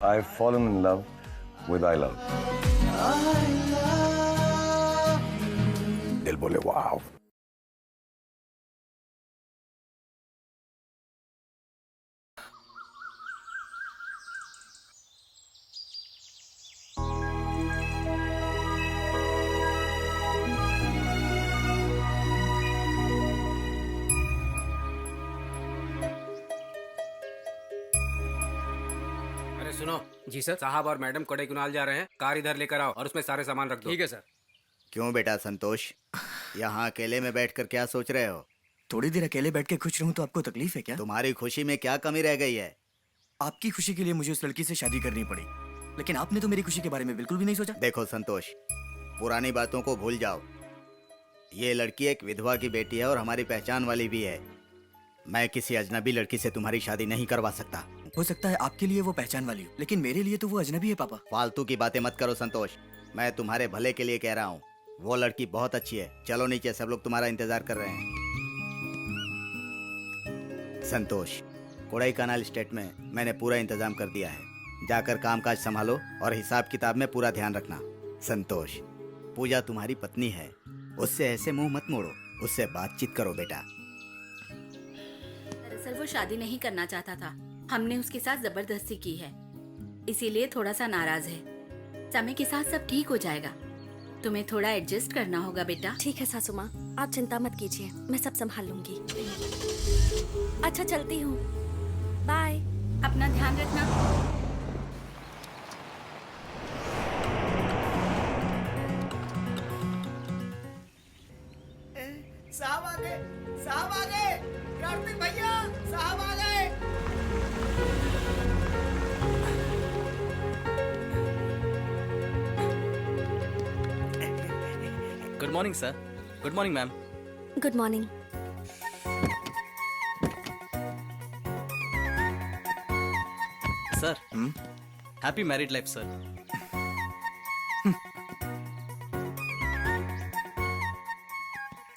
I've fallen in love with I love. दिल बोले वाव. अरे सुनो जी सर, साहब और मैडम कोडाईकनाल जा रहे हैं। कार इधर लेकर आओ और उसमें सारे सामान रख दो। ठीक है सर। क्यों बेटा संतोष, यहाँ अकेले में बैठकर क्या सोच रहे हो? थोड़ी देर अकेले बैठ के खुश रहूं तो आपको तकलीफ है क्या? तुम्हारी खुशी में क्या कमी रह गई है? आपकी खुशी के लिए मुझे उस लड़की से शादी करनी पड़ी, लेकिन आपने तो मेरी खुशी के बारे में बिल्कुल भी नहीं सोचा। देखो संतोष, पुरानी बातों को भूल जाओ। ये लड़की एक विधवा की बेटी है और हमारी पहचान वाली भी है। मैं किसी अजनबी लड़की से तुम्हारी शादी नहीं करवा सकता। हो सकता है आपके लिए वो पहचान वाली हो, लेकिन मेरे लिए तो वो अजनबी है पापा। फालतू की बातें मत करो संतोष, मैं तुम्हारे भले के लिए कह रहा हूँ। वो लड़की बहुत अच्छी है। चलो नीचे, सब लोग तुम्हारा इंतजार कर रहे हैं। संतोष, कोडाईकनाल स्टेट में मैंने पूरा इंतजाम कर दिया है। जाकर कामकाज संभालो और हिसाब किताब में पूरा ध्यान रखना। संतोष, पूजा तुम्हारी पत्नी है, उससे ऐसे मुंह मत मोड़ो, उससे बातचीत करो बेटा। दरअसल वो शादी नहीं करना चाहता था, हमने उसके साथ जबरदस्ती की है, इसीलिए थोड़ा सा नाराज है। समय के साथ सब ठीक हो जाएगा, तुम्हें थोड़ा एडजस्ट करना होगा बेटा। ठीक है सासू माँ, आप चिंता मत कीजिए, मैं सब संभाल लूंगी। अच्छा चलती हूँ, बाय। अपना ध्यान रखना। साहब आ गए, साहब आ गए, कार्तिक भैया साहब आ गए। Good morning sir. Good morning ma'am. Good morning. Sir, happy married life sir.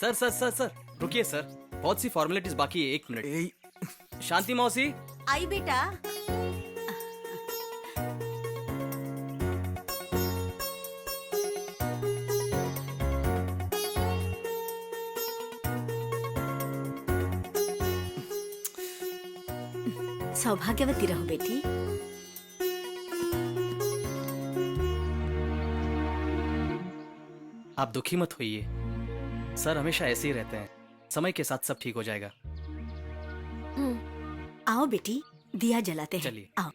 Sir sir sir sir रुकिए सर, बहुत सी फॉर्मेलिटीज बाकी है। 1 मिनट। शांति मौसी। आई बेटा। सौभाग्यवती रहो बेटी। आप दुखी मत होइए, सर हमेशा ऐसे ही रहते हैं। समय के साथ सब ठीक हो जाएगा। आओ बेटी, दिया जलाते हैं। चलिए। आओ।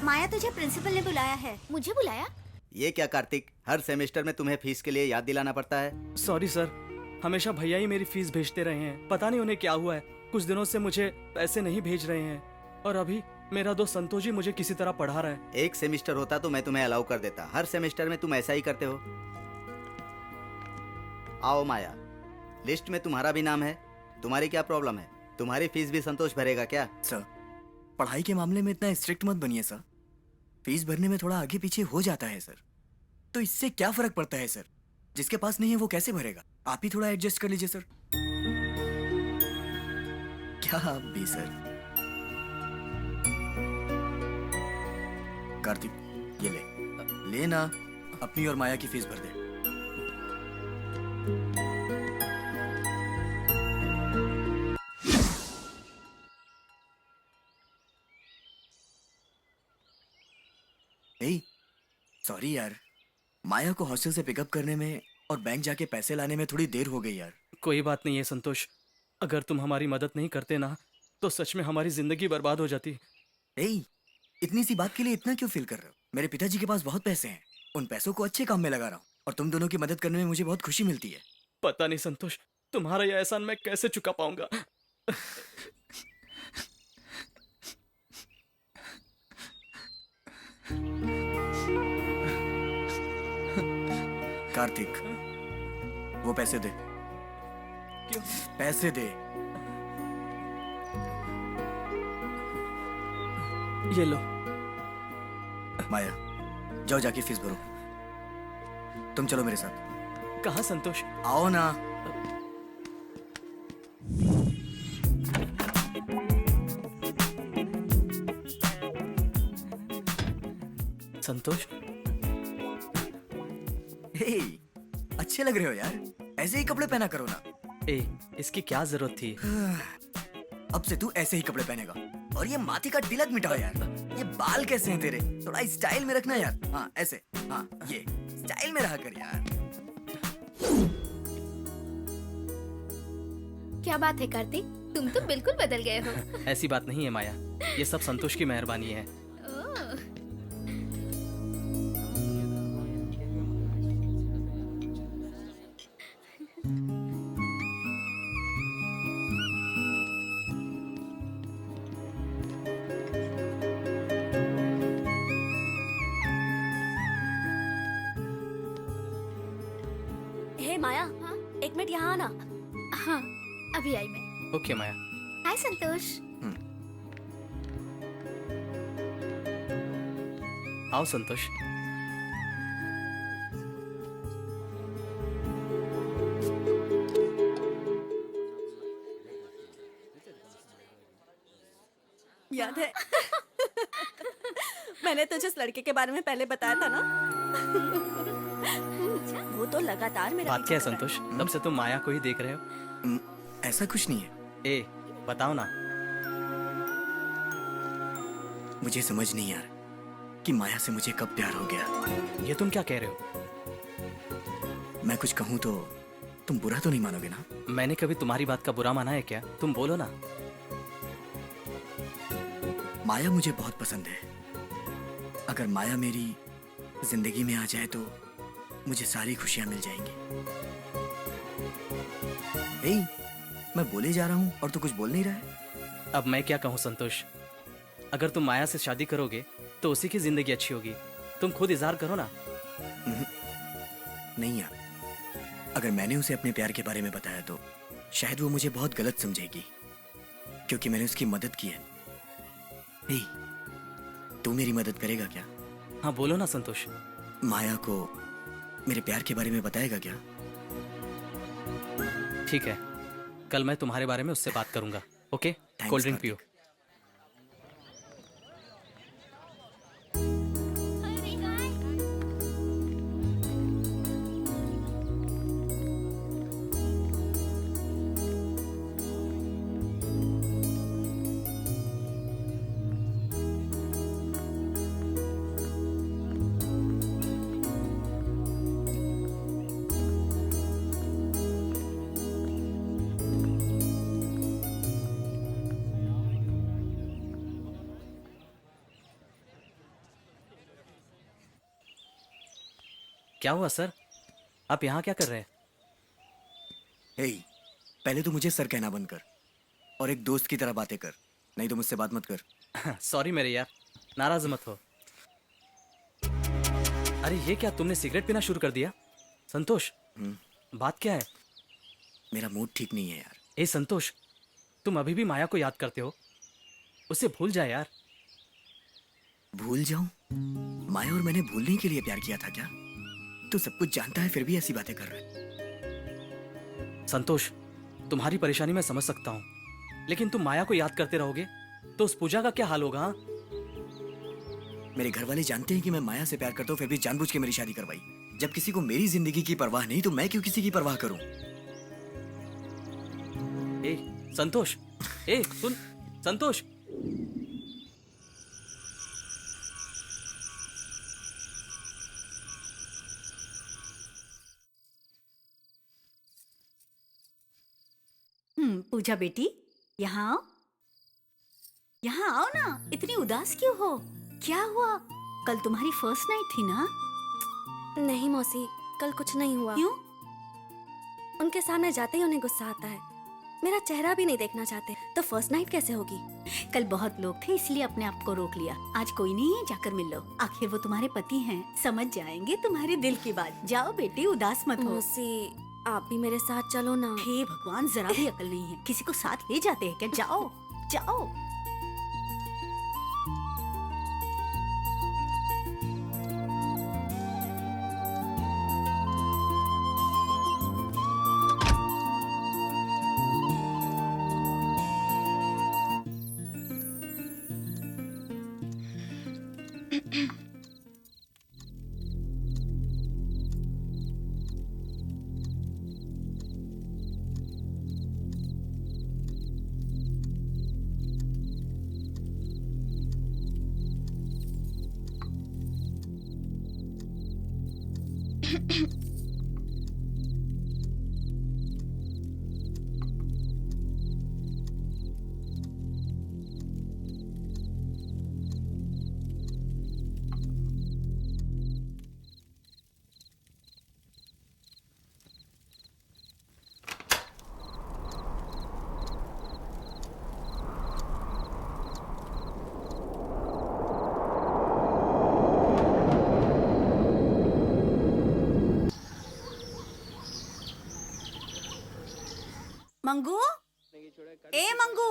माया, तुझे प्रिंसिपल ने बुलाया है। मुझे बुलाया? ये क्या कार्तिक, हर सेमेस्टर में तुम्हें फीस के लिए याद दिलाना पड़ता है? सॉरी सर, हमेशा भैया ही मेरी फीस भेजते रहे हैं। पता नहीं उन्हें क्या हुआ है, कुछ दिनों से मुझे पैसे नहीं भेज रहे हैं। और अभी मेरा दोस्त संतोष जी मुझे किसी तरह पढ़ा रहा है। एक सेमेस्टर होता तो मैं तुम्हें अलाउ कर देता, हर सेमेस्टर में तुम ऐसा ही करते हो। आओ माया, लिस्ट में तुम्हारा भी नाम है। तुम्हारी क्या प्रॉब्लम है? तुम्हारी फीस भी संतोष भरेगा क्या? सर, पढ़ाई के मामले में इतना स्ट्रिक्ट मत बनिए सर। फीस भरने में थोड़ा आगे पीछे हो जाता है सर, तो इससे क्या फर्क पड़ता है सर? जिसके पास नहीं है वो कैसे भरेगा? आप ही थोड़ा एडजस्ट कर लीजिए सर। क्या आप भी सर। कार्तिक, ये ले ना, अपनी और माया की फीस भर दे। सॉरी यार, माया को हॉस्टल से पिकअप करने में और बैंक जाके पैसे लाने में थोड़ी देर हो गई यार। कोई बात नहीं है संतोष, अगर तुम हमारी मदद नहीं करते ना तो सच में हमारी जिंदगी बर्बाद हो जाती। ए, इतनी सी बात के लिए इतना क्यों फील कर रहे हो? मेरे पिताजी के पास बहुत पैसे हैं, उन पैसों को अच्छे काम में लगा रहा हूँ और तुम दोनों की मदद करने में मुझे बहुत खुशी मिलती है। पता नहीं संतोष, तुम्हारा यह एहसान मैं कैसे चुका पाऊंगा। कार्तिक, वो पैसे दे। क्यों? पैसे दे। ये लो। माया, जाओ जाके फीस भरो। तुम चलो मेरे साथ। कहाँ संतोष? आओ ना। संतोष, हे, अच्छे लग रहे हो यार, ऐसे ही कपड़े पहना करो ना। ए, इसकी क्या जरूरत थी? अब से तू ऐसे ही कपड़े पहनेगा। और ये माथे का तिलक मिटाओ यार। ये बाल कैसे हैं तेरे? थोड़ा स्टाइल में रखना यार। हाँ ऐसे, हाँ ये स्टाइल में रहा कर यार। क्या बात है कार्तिक, तुम तो बिल्कुल बदल गए हो। ऐसी बात नहीं है माया, ये सब संतोष की मेहरबानी है। ओह, हे माया, एक मिनट यहाँ आना। हाँ अभी आई मैं। ओके माया। हाय संतोष। आओ संतोष। याद है? मैंने तुझे इस लड़के के बारे में पहले बताया था ना? वो तो लगातार मेरा बात क्या है पीछा कर रहा संतोष, तब से तुम माया को ही देख रहे हो? ऐसा कुछ नहीं है। ए, बताओ ना। मुझे समझ नहीं यार कि माया से मुझे कब प्यार हो गया। ये तुम क्या कह रहे हो? मैं कुछ कहूँ तो तुम बुरा तो नहीं मानोगे ना? मैंने कभी तुम्हारी बात का बुरा माना है क्या? तुम बोलो ना। माया मुझे बहुत पसंद है। अगर माया मेरी जिंदगी में आ जाए तो मुझे सारी खुशियां मिल जाएंगी। ए, मैं बोले जा रहा हूँ और तू कुछ बोल नहीं रहा है। अब मैं क्या कहूँ संतोष, अगर तुम माया से शादी करोगे तो उसी की जिंदगी अच्छी होगी। तुम खुद इजहार करो ना। नहीं यार, अगर मैंने उसे अपने प्यार के बारे में बताया तो शायद वो मुझे बहुत गलत समझेगी, क्योंकि मैंने उसकी मदद की है। ए, तू मेरी मदद करेगा क्या? हाँ बोलो ना संतोष। माया को मेरे प्यार के बारे में बताएगा क्या? ठीक है, कल मैं तुम्हारे बारे में उससे बात करूंगा। Okay, Thanks, cold drink Kartik. पियो। क्या हुआ सर, आप यहाँ क्या कर रहे हैं? हे, पहले तो मुझे सर कहना बंद कर और एक दोस्त की तरह बातें कर, नहीं तो मुझसे बात मत कर। सॉरी मेरे यार, नाराज मत हो। अरे ये क्या, तुमने सिगरेट पीना शुरू कर दिया? संतोष, बात क्या है? मेरा मूड ठीक नहीं है यार। ए संतोष, तुम अभी भी माया को याद करते हो? उसे भूल जाए यार। भूल जाऊं? माया और मैंने भूलने के लिए प्यार किया था क्या? तू सब कुछ जानता है फिर भी ऐसी बातें कर रहा है। संतोष, तुम्हारी परेशानी मैं समझ सकता हूँ, लेकिन तुम माया को याद करते रहोगे तो उस पूजा का क्या हाल होगा? हाँ? मेरे घर वाले जानते हैं कि मैं माया से प्यार करता हूँ, फिर भी जानबूझ के मेरी शादी करवाई। जब किसी को मेरी जिंदगी की परवाह नहीं तो मैं क्यों किसी की परवाह करूं? ए संतोष, ए सुन संतोष। पूजा बेटी, यहाँ आओ। यहाँ आओ ना, इतनी उदास क्यों हो? क्या हुआ? कल तुम्हारी फर्स्ट नाइट थी ना? नहीं मौसी, कल कुछ नहीं हुआ। क्यों? उनके सामने जाते ही उन्हें गुस्सा आता है। मेरा चेहरा भी नहीं देखना चाहते, तो फर्स्ट नाइट कैसे होगी? कल बहुत लोग थे इसलिए अपने आप को रोक लिया। आज कोई नहीं है, जाकर मिल लो। आखिर वो तुम्हारे पति हैं, समझ जाएंगे तुम्हारे दिल की बात। जाओ बेटी, उदास मत हो। मौसी, आप भी मेरे साथ चलो ना। हे भगवान, जरा भी अकल नहीं है। किसी को साथ ले जाते हैं क्या? जाओ जाओ। मंगू, ए मंगू।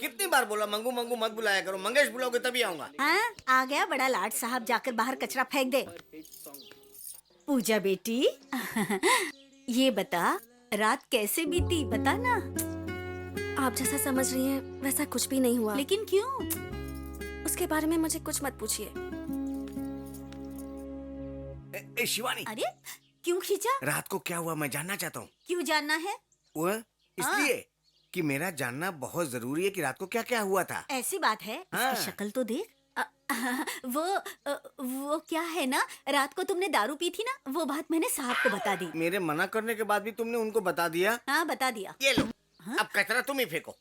कितनी बार बोला मंगू मंगू मत बुलाया करो, मंगेश बुलाओगे तभी आऊंगा। हाँ, आ गया बड़ा लाड साहब, जाकर बाहर कचरा फेंक दे। पूजा बेटी, ये बता रात कैसे बीती, बता ना। आप जैसा समझ रही हैं वैसा कुछ भी नहीं हुआ। लेकिन क्यों? उसके बारे में मुझे कुछ मत पूछिए। शिवानी, अरे क्यों खींचा? रात को क्या हुआ मैं जानना चाहता हूँ। क्यों जानना है? वो इसलिए कि मेरा जानना बहुत जरूरी है कि रात को क्या क्या हुआ था। ऐसी बात है? हाँ। इसकी शक्ल तो देख। वो क्या है ना, रात को तुमने दारू पी थी ना, वो बात मैंने साहब को बता दी। मेरे मना करने के बाद भी तुमने उनको बता दिया? हाँ, बता दिया। ये लो, अब कचरा तुम ही फेंको।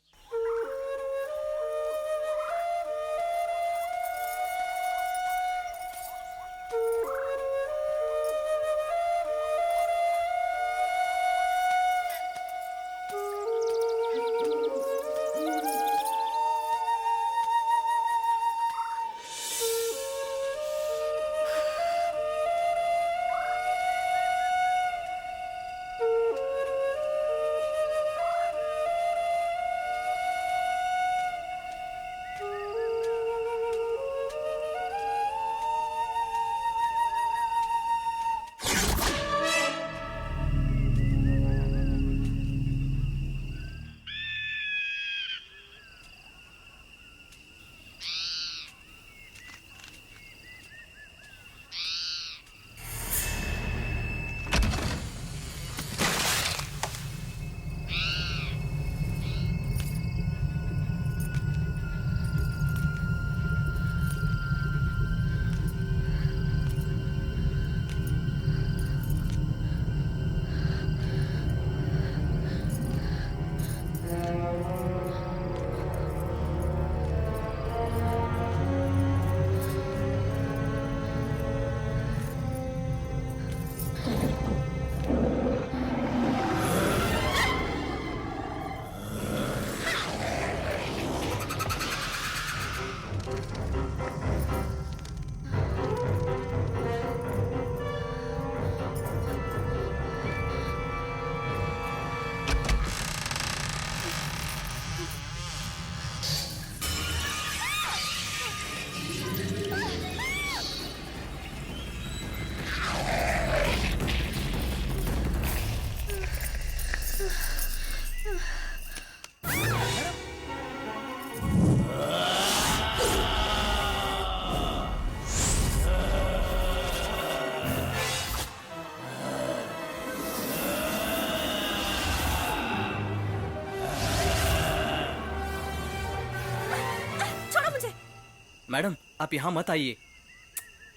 मैडम, आप यहाँ मत आइए।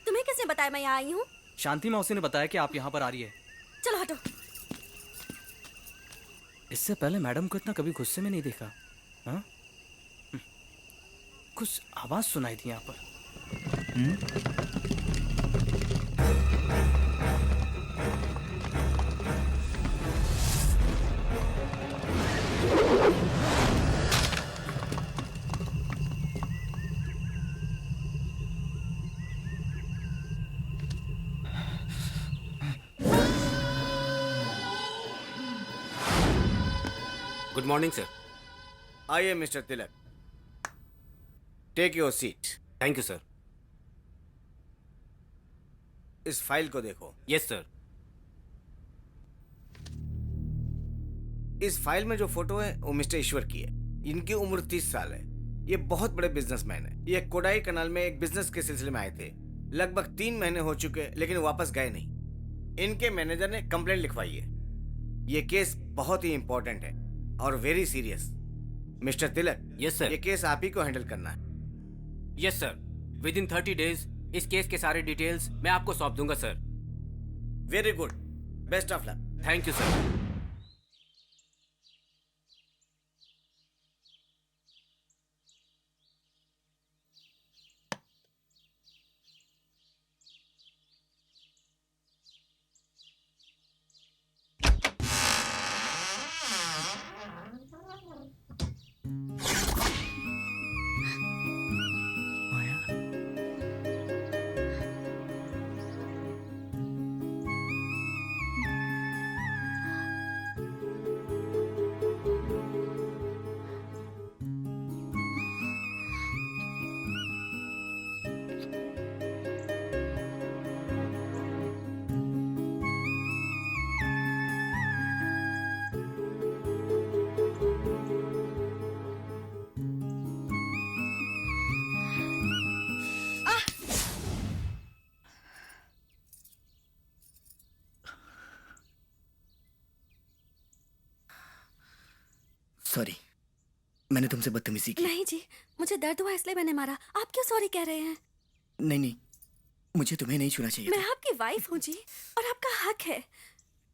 तुम्हें किसने बताया मैं यहाँ आई हूँ? शांति मौसी ने बताया कि आप यहाँ पर आ रही है। चलो हटो। इससे पहले मैडम को इतना कभी गुस्से में नहीं देखा। हाँ, कुछ आवाज सुनाई थी यहाँ पर। Good morning sir. आइए mister Tilak, take your seat. Thank you sir. इस फाइल को देखो। Yes sir. इस फाइल में जो फोटो है वो मिस्टर ईश्वर की है। इनकी उम्र 30 साल है। ये बहुत बड़े बिजनेसमैन है। ये कोडाई कनाल में एक बिजनेस के सिलसिले में आए थे। लगभग 3 महीने हो चुके लेकिन वापस गए नहीं। इनके मैनेजर ने कंप्लेंट लिखवाई है। ये केस बहुत ही इंपॉर्टेंट है और वेरी सीरियस। मिस्टर तिलक, यस सर। ये केस आप ही को हैंडल करना है। Yes sir. With in 30 days इस केस के सारे डिटेल्स मैं आपको सौंप दूंगा sir. Very good, best of luck. Thank you sir. Sorry, मैंने तुमसे बदतमीजी की। नहीं जी, मुझे दर्द हुआ इसलिए मैंने मारा। आप क्यों सॉरी कह रहे हैं? नहीं नहीं, मुझे तुम्हें नहीं छूना चाहिए मैं था। आपकी वाइफ हूँ जी, और आपका हक है।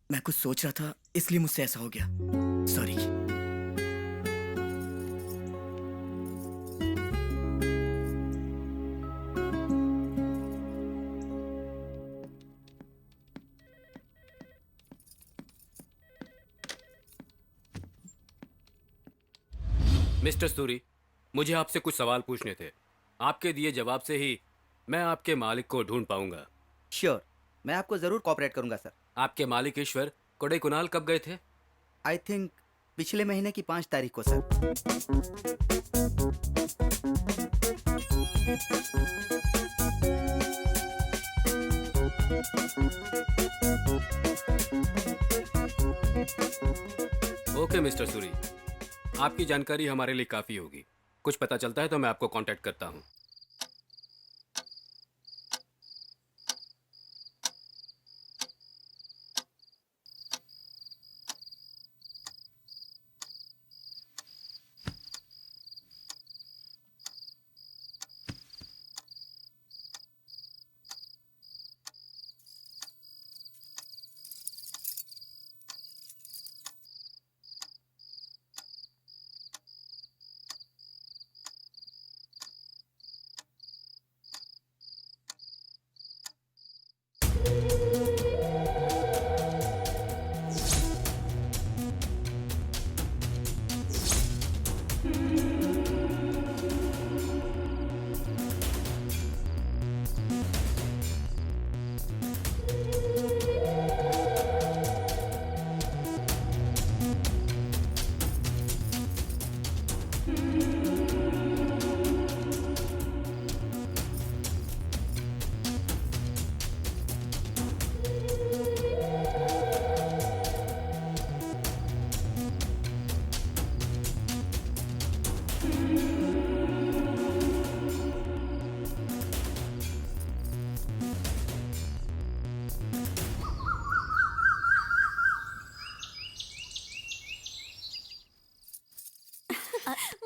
मैं कुछ सोच रहा था इसलिए मुझसे ऐसा हो गया। सॉरी। मिस्टर सूरी, मुझे आपसे कुछ सवाल पूछने थे। आपके दिए जवाब से ही मैं आपके मालिक को ढूंढ पाऊंगा। श्योर, मैं आपको जरूर कोऑपरेट करूंगा सर। आपके मालिक ईश्वर कोडाईकनाल कब गए थे? आई थिंक पिछले महीने की 5 तारीख को सर। ओके मिस्टर सूरी, आपकी जानकारी हमारे लिए काफी होगी। कुछ पता चलता है तो मैं आपको कांटेक्ट करता हूँ।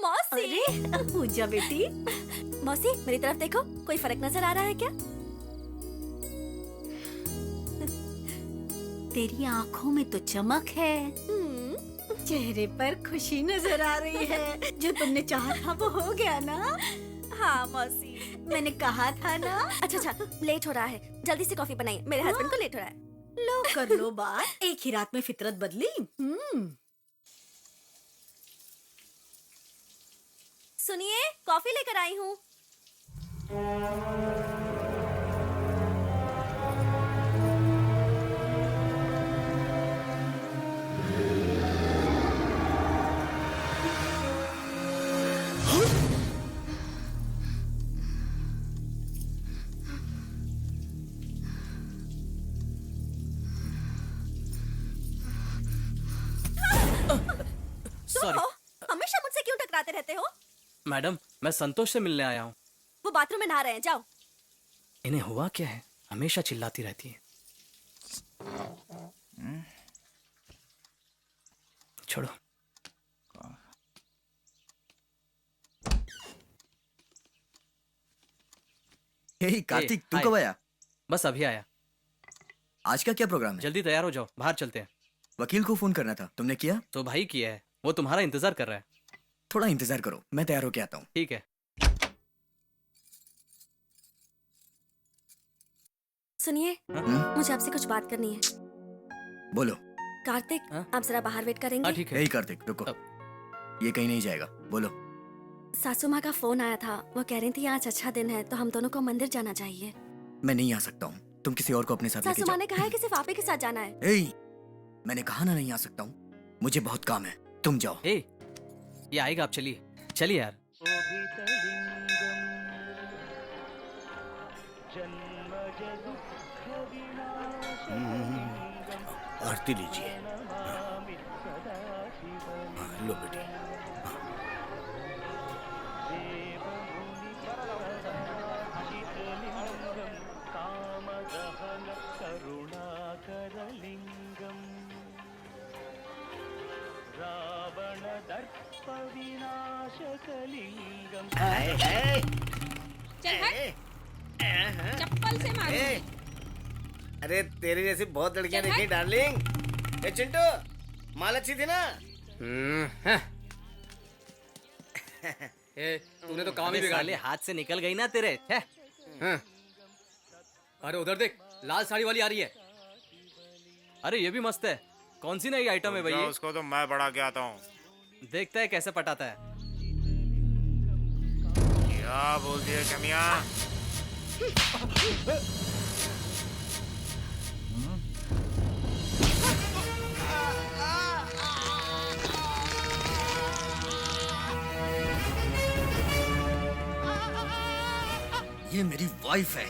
मौसी, पूजा बेटी, मौसी मेरी तरफ देखो, कोई फर्क नजर आ रहा है क्या? तेरी आंखों में तो चमक है। चेहरे पर खुशी नजर आ रही है। जो तुमने चाहा था वो हो गया ना। हाँ मौसी। मैंने कहा था ना। अच्छा लेट हो रहा है, जल्दी से कॉफी बनाइए, मेरे हस्बैंड को लेट हो रहा है। लो कर लो बात, एक ही रात में फितरत बदली। सुनिए, कॉफी लेकर आई हूँ। सॉरी हमेशा मुझसे क्यों टकराते रहते हो? मैडम, मैं संतोष से मिलने आया हूँ। वो बाथरूम में नहा रहे हैं, जाओ। इन्हें हुआ क्या है, हमेशा चिल्लाती रहती है। छोड़ो। हे कार्तिक, तू हाय। कब आया? बस अभी आया। आज का क्या प्रोग्राम है? जल्दी तैयार हो जाओ, बाहर चलते हैं। वकील को फोन करना था, तुमने किया? तो भाई किया है, वो तुम्हारा इंतजार कर रहा है। थोड़ा इंतजार करो, मैं तैयार होके आता हूँ। ठीक है। सुनिए, मुझे आपसे कुछ बात करनी है। बोलो। कार्तिक, हाँ? आप जरा बाहर वेट करेंगे? हाँ ठीक है। हे कार्तिक, रुको। ये कहीं नहीं जाएगा, बोलो। सासू माँ का फोन आया था, वो कह रही थी आज अच्छा दिन है तो हम दोनों को मंदिर जाना चाहिए। मैं नहीं आ सकता हूँ, तुम किसी और को अपने साथ लेके सासू माँ जाओ। ने कहा है कि सिर्फ आप ही के साथ जाना है। हे, मैंने कहा ना नहीं आ सकता हूँ, मुझे बहुत काम है, तुम जाओ। ए, ये आएगा, आप चलिए। चलिए यार। आरती लीजिए। हाँ, लो बेटी। चप्पल से मारो। अरे तेरी जैसी बहुत लड़कियां देखी डार्लिंग। ए चिंटू, माल अच्छी थी ना? ए, तूने तो काम ही अबे बिगाड़ साले, लिया। हाथ से निकल गई ना तेरे। है? हाँ। अरे उधर देख, लाल साड़ी वाली आ रही है। अरे ये भी मस्त है। कौन सी नई आइटम है भाई ये? उसको तो मैं बढ़ा के आता हूँ। देखता है कैसे पटाता है। क्या बोलती है कमिया? ये मेरी वाइफ है।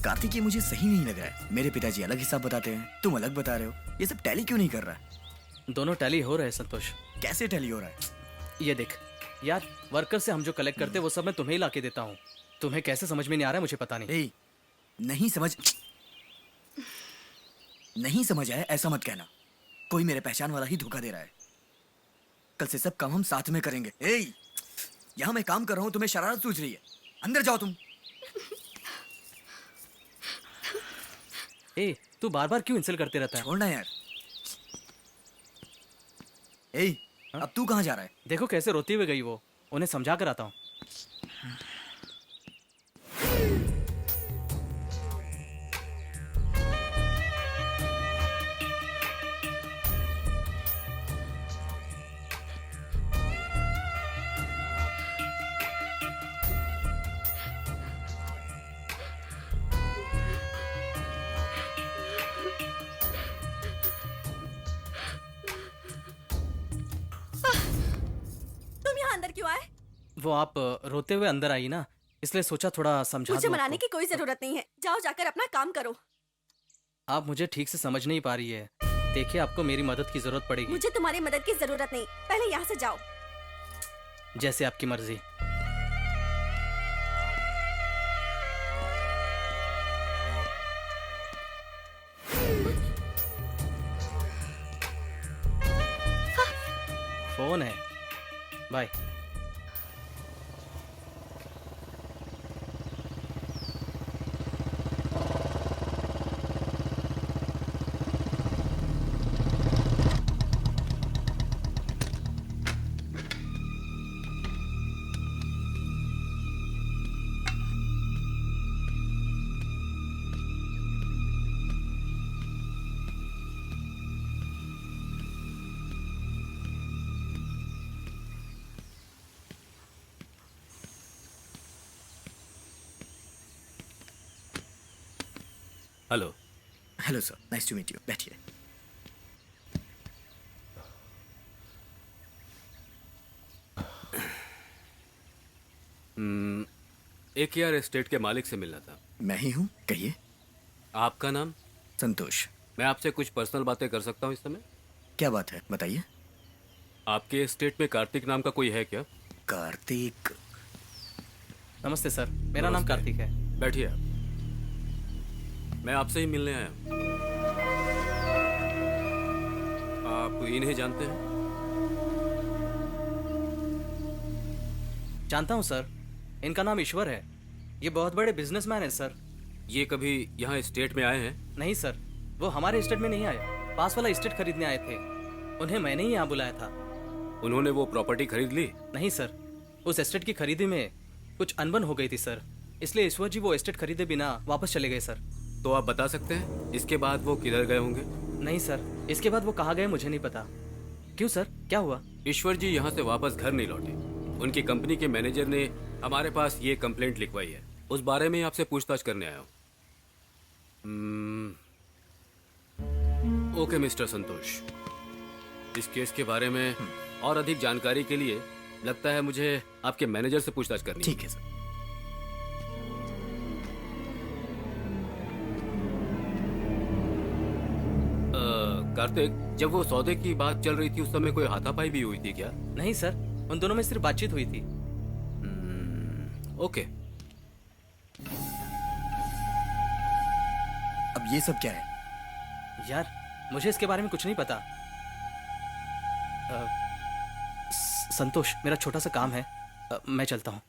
कार्तिक ये मुझे सही नहीं लग रहा है। मेरे पिताजी अलग हिसाब बताते हैं, तुम अलग बता रहे हो। ये सब टैली क्यों नहीं कर रहा है? दोनों टैली हो रहे हैं संतोष। कैसे टैली हो रहा है? ये देख यार, वर्कर से हम जो कलेक्ट करते हैं वो सब मैं तुम्हें ही लाके देता हूँ। तुम्हें कैसे समझ में नहीं आ रहा है मुझे पता नहीं। ए, नहीं समझ आया ऐसा मत कहना। कोई मेरे पहचान वाला ही धोखा दे रहा है। कल से सब काम हम साथ में करेंगे। ए, यहाँ मैं काम कर रहा हूँ, तुम्हें शरारत सूझ रही है। अंदर जाओ तुम। ए, तू बार बार क्यों इंसल्ट करते रहता है? छोड़ना यार। ए, अब तू कहाँ जा रहा है? देखो कैसे रोती हुई गई वो। उन्हें समझा कर आता हूँ। तुम यहाँ अंदर क्यों आए? वो आप रोते हुए अंदर आई ना, इसलिए सोचा थोड़ा समझा मुझे दूं मनाने आपको। की कोई जरूरत नहीं है। जाओ जाकर अपना काम करो। आप मुझे ठीक से समझ नहीं पा रही है। देखिए, आपको मेरी मदद की जरूरत पड़ेगी। मुझे तुम्हारी मदद की जरूरत नहीं। पहले यहाँ से जाओ। जैसे आपकी मर्जी। फोन है। Bye. Hello. Hello sir, nice to meet you. बैठिए। एक यार एस्टेट के मालिक से मिलना था। मैं ही हूँ, कहिए। आपका नाम? संतोष। मैं आपसे कुछ पर्सनल बातें कर सकता हूँ इस समय? क्या बात है, बताइए। आपके एस्टेट में कार्तिक नाम का कोई है क्या? कार्तिक? नमस्ते सर, मेरा नाम नमस्ते। कार्तिक है। बैठिए आप। मैं आपसे ही मिलने आया हूँ। आप इन्हें जानते हैं? जानता हूँ सर, इनका नाम ईश्वर है। ये बहुत बड़े बिजनेसमैन है सर। ये कभी यहाँ स्टेट में आए हैं? नहीं सर, वो हमारे स्टेट में नहीं आए, पास वाला स्टेट खरीदने आए थे। उन्हें मैंने ही यहाँ बुलाया था। उन्होंने वो प्रॉपर्टी खरीद ली? नहीं सर, उस एस्टेट की खरीदी में कुछ अनबन हो गई थी सर, इसलिए ईश्वर जी वो एस्टेट खरीदे बिना वापस चले गए सर। तो आप बता सकते हैं इसके बाद वो किधर गए होंगे? नहीं सर, इसके बाद वो कहाँ गए मुझे नहीं पता। क्यों सर, क्या हुआ? ईश्वर जी यहाँ से वापस घर नहीं लौटे। उनकी कंपनी के मैनेजर ने हमारे पास ये कंप्लेंट लिखवाई है। उस बारे में आपसे पूछताछ करने आया हूँ। ओके मिस्टर संतोष, इस केस के बारे में और अधिक जानकारी के लिए लगता है मुझे आपके मैनेजर से पूछताछ करनी है। ठीक है सर। कार्तिक, जब वो सौदे की बात चल रही थी उस समय कोई हाथापाई भी हुई थी क्या? नहीं सर, उन दोनों में सिर्फ बातचीत हुई थी। ओके। अब ये सब क्या है? यार, मुझे इसके बारे में कुछ नहीं पता। संतोष, मेरा छोटा सा काम है, मैं चलता हूँ।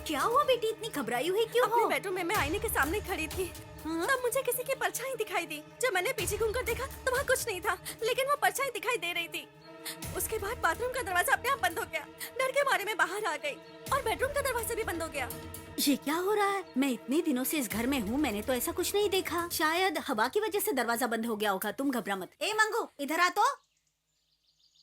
क्या हुआ बेटी, इतनी घबराई हुई क्यों अपने हो? बेडरूम में मैं आईने के सामने खड़ी थी। तब मुझे किसी की परछाई दिखाई दी। जब मैंने पीछे घूमकर देखा तो वहाँ कुछ नहीं था, लेकिन वो परछाई दिखाई दे रही थी। उसके बाद बाथरूम का दरवाजा अपने आप बंद हो गया। डर के मारे में बाहर आ गई और बेडरूम का दरवाजा भी बंद हो गया। ये क्या हो रहा है? मैं इतने दिनों से इस घर में हूँ, मैंने तो ऐसा कुछ नहीं देखा। शायद हवा की वजह से दरवाजा बंद हो गया होगा। तुम घबरा मत। ए मंगू, इधर आ तो।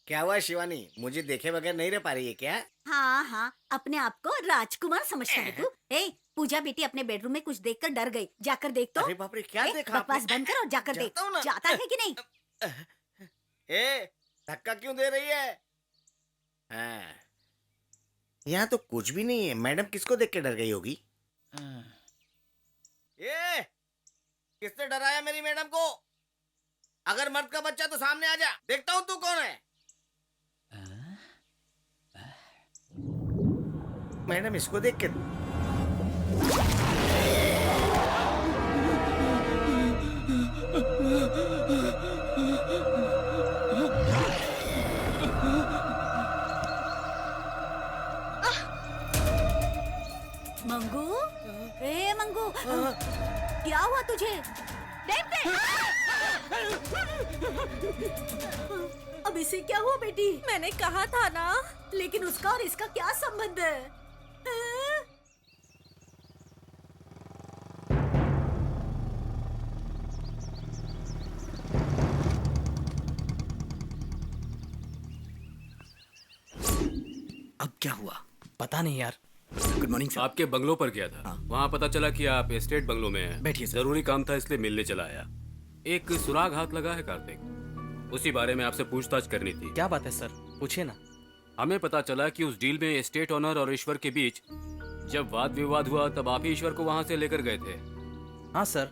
क्या हुआ शिवानी, मुझे देखे बगैर नहीं रह पा रही है क्या? हाँ हाँ, अपने आप को राजकुमार समझता है तू। ए, पूजा बेटी अपने बेडरूम में कुछ देखकर डर गई, जाकर देख तो। अरे बाप रे, क्या देखा बकवास आपने? बंद कर और जाकर देख। जाता हूँ ना। जाता है कि नहीं? ए, धक्का क्यों दे रही है? हाँ, यहाँ तो कुछ भी नहीं है। मैडम किसको देख के डर गई होगी? ए, किसने डराया मेरी मैडम को? अगर मर्द का बच्चा तो सामने आ जा, देखता हूँ तू कौन है। मैडम इसको देख के मंगू, ए मंगू, क्या हुआ तुझे? देख दे। अब इसे क्या हुआ बेटी? मैंने कहा था ना। लेकिन उसका और इसका क्या संबंध है? अब क्या हुआ? पता नहीं यार। Good morning sir. आपके बंगलों पर गया था। वहाँ पता चला कि आप एस्टेट बंगलों में हैं। बैठिए सर। जरूरी काम था इसलिए मिलने चला आया। एक सुराग हाथ लगा है कार्तिक, उसी बारे में आपसे पूछताछ करनी थी। क्या बात है सर, पूछिए ना। हमें पता चला कि उस डील में एस्टेट ओनर और ईश्वर के बीच जब वाद विवाद हुआ तब आप ही ईश्वर को वहाँ से लेकर गए थे। हाँ सर,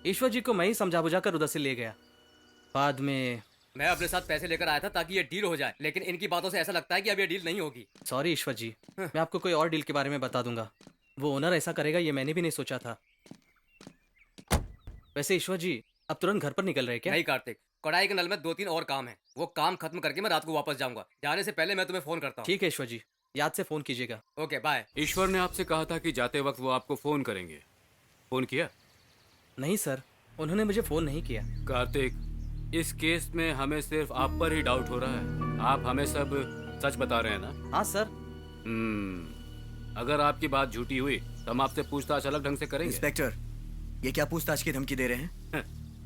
ईश्वर जी को मैं ही समझा बुझा कर उधर से ले गया। बाद में मैं अपने साथ पैसे लेकर आया था ताकि ये डील हो जाए, लेकिन इनकी बातों से ऐसा लगता है कि अब ये डील नहीं होगी। सॉरी ईश्वर जी, मैं आपको कोई और डील के बारे में बता दूंगा। वो ओनर ऐसा करेगा ये मैंने भी नहीं सोचा था। वैसे ईश्वर जी अब तुरंत घर पर निकल रहे क्या? नहीं कार्तिक, कढ़ाई के नल में 2-3 और काम है, वो काम खत्म करके मैं रात को वापस जाऊंगा। जाने से पहले मैं तुम्हें फोन करता हूँ। ठीक है ईश्वर जी, याद से फोन कीजिएगा। Okay bye. ईश्वर ने आपसे कहा था कि जाते वक्त वो आपको फोन करेंगे। फोन किया? नहीं सर, उन्होंने मुझे फोन नहीं किया। कार्तिक, इस केस में हमें सिर्फ आप पर ही डाउट हो रहा है। आप हमें सब सच बता रहे हैं ना? हाँ सर। अगर आपकी बात झूठी हुई तो हम आपसे पूछताछ अलग ढंग से करेंगे। इंस्पेक्टर, ये क्या पूछताछ की धमकी दे रहे हैं?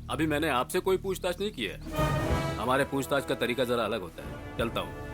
अभी मैंने आपसे कोई पूछताछ नहीं की है। हमारे पूछताछ का तरीका जरा अलग होता है। चलता हूँ।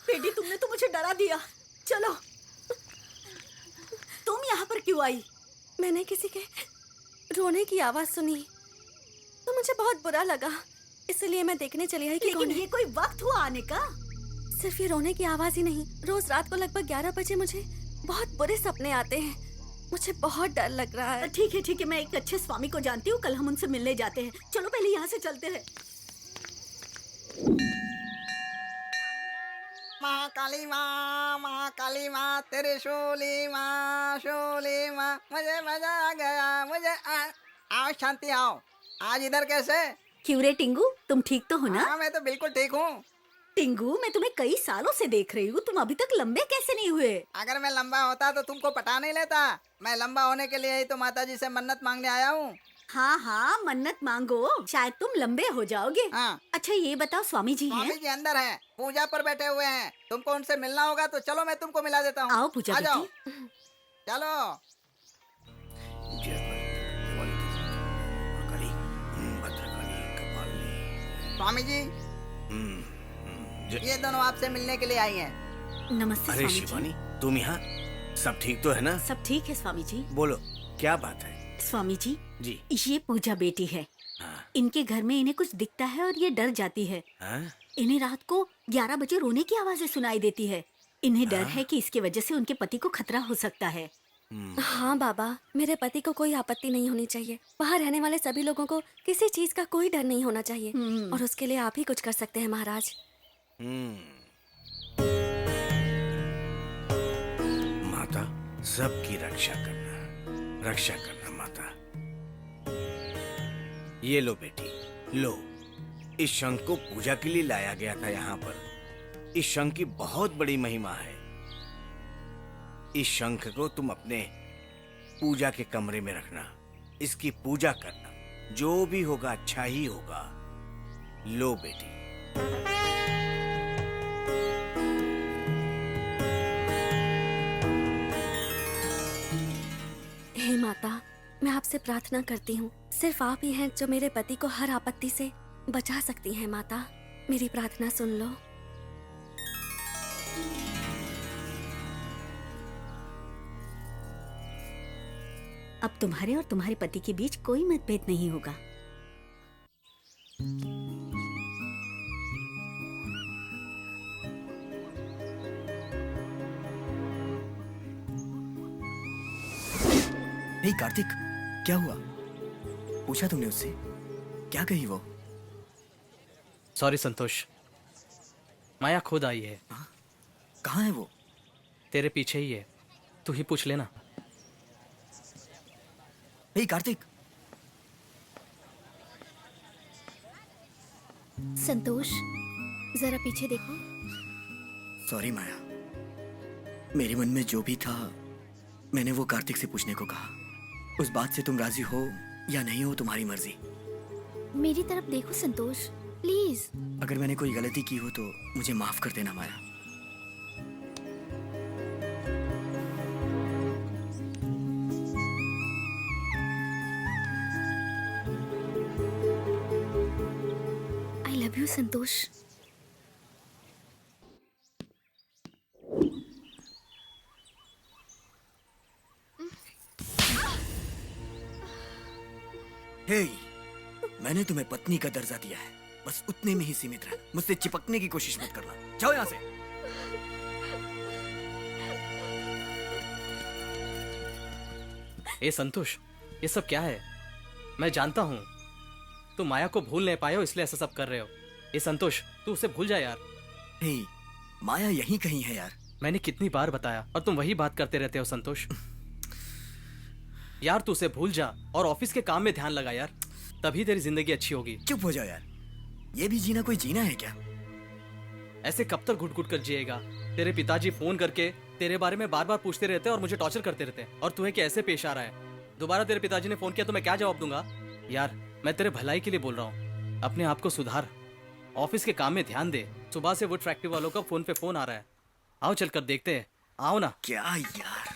बेटी तुमने तो मुझे डरा दिया। चलो, तुम यहाँ पर क्यों आई? मैंने किसी के रोने की आवाज सुनी तो मुझे बहुत बुरा लगा, इसलिए मैं देखने चली आई कि लेकिन कौन है। ये कोई वक्त हुआ आने का? सिर्फ ये रोने की आवाज ही नहीं, रोज रात को लगभग 11 बजे मुझे बहुत बुरे सपने आते हैं। मुझे बहुत डर लग रहा है। ठीक है, मैं एक अच्छे स्वामी को जानती हूँ, कल हम उनसे मिलने जाते हैं। चलो पहले यहाँ से चलते हैं। महाकाली माँ तेरे शोली माँ मुझे मजा आ गया, मुझे आओ शांति आओ। आज इधर कैसे? क्यों रे टिंगू, तुम ठीक तो हो ना? हाँ मैं तो बिल्कुल ठीक हूँ। टिंगू, मैं तुम्हें कई सालों से देख रही हूँ, तुम अभी तक लंबे कैसे नहीं हुए? अगर मैं लंबा होता तो तुमको पटा नहीं लेता। मैं लंबा होने के लिए ही तो माता जी से मन्नत मांगने आया हूँ। हाँ, मन्नत मांगो, शायद तुम लंबे हो जाओगे। हाँ। अच्छा ये बताओ, स्वामी जी हैं? स्वामी जी अंदर हैं, पूजा पर बैठे हुए हैं। तुमको उनसे मिलना होगा तो चलो मैं तुमको मिला देता हूँ। आओ पूजा आ जाओ। बेटी। चलो। स्वामी जी, ये दोनों आपसे मिलने के लिए आई हैं। नमस्ते अरे स्वामी शिवानी, तुम यहाँ? सब ठीक तो है ना? जी। सब ठीक है स्वामी जी। बोलो क्या बात है? स्वामी जी, जी। ये पूजा बेटी है। हाँ। इनके घर में इन्हें कुछ दिखता है और ये डर जाती है। हाँ? इन्हें रात को 11 बजे रोने की आवाजें सुनाई देती है। इन्हें डर है कि इसकी वजह से उनके पति को खतरा हो सकता है। हाँ बाबा, मेरे पति को कोई आपत्ति नहीं होनी चाहिए। वहाँ रहने वाले सभी लोगों को किसी चीज का कोई डर नहीं होना चाहिए, और उसके लिए आप ही कुछ कर सकते हैं महाराज। माता, सबकी रक्षा करना माता। ये लो बेटी, लो। इस शंख को पूजा के लिए लाया गया था यहाँ पर। इस शंख की बहुत बड़ी महिमा है। इस शंख को तुम अपने पूजा के कमरे में रखना, इसकी पूजा करना, जो भी होगा अच्छा ही होगा। लो बेटी। हे माता, मैं आपसे प्रार्थना करती हूँ, सिर्फ आप ही हैं जो मेरे पति को हर आपत्ति से बचा सकती हैं। माता, मेरी प्रार्थना सुन लो। अब तुम्हारे और तुम्हारे पति के बीच कोई मतभेद नहीं होगा। हे कार्तिक, क्या हुआ? पूछा तुमने उससे? क्या कही वो? सॉरी संतोष, माया खुद आई है। कहाँ है वो? तेरे पीछे ही है, तू ही पूछ लेना। हे कार्तिक। संतोष, जरा पीछे देखो। सॉरी माया, मेरे मन में जो भी था मैंने वो कार्तिक से पूछने को कहा। उस बात से तुम राजी हो या नहीं हो, तुम्हारी मर्जी। मेरी तरफ देखो संतोष, प्लीज। अगर मैंने कोई गलती की हो तो मुझे माफ कर देना माया। आई लव यू संतोष। हे, मैंने तुम्हें पत्नी का दर्जा दिया है, बस उतने में ही सीमित रह। मुझसे चिपकने की कोशिश मत करना। जाओ यहाँ से। ए संतोष, ये सब क्या है? मैं जानता हूँ तुम माया को भूल नहीं पाए हो, इसलिए ऐसा सब कर रहे हो। ए संतोष, तू उसे भूल जा यार। हे, माया यहीं कहीं है यार। मैंने कितनी बार बताया और तुम वही बात करते रहते हो संतोष। यार तू उसे भूल जा और ऑफिस के काम में ध्यान लगा यार, तभी तेरी जिंदगी अच्छी होगी। चुप हो जाओ यार, ये भी जीना कोई जीना है क्या? ऐसे कब तक घुट घुट कर जिएगा? तेरे पिताजी फोन करके तेरे बारे में बार बार पूछते रहते हैं और मुझे टॉर्चर करते रहते हैं, और तुम्हें क्या ऐसे पेश आ रहा है? दोबारा तेरे पिताजी ने फोन किया तो मैं क्या जवाब दूंगा? यार मैं तेरे भलाई के लिए बोल रहा हूँ, अपने आप को सुधार, ऑफिस के काम में ध्यान दे। सुबह से वुड फैक्ट्री वालों का फोन पे फोन आ रहा है। आओ चलकर देखते हैं, आओ ना। क्या यार,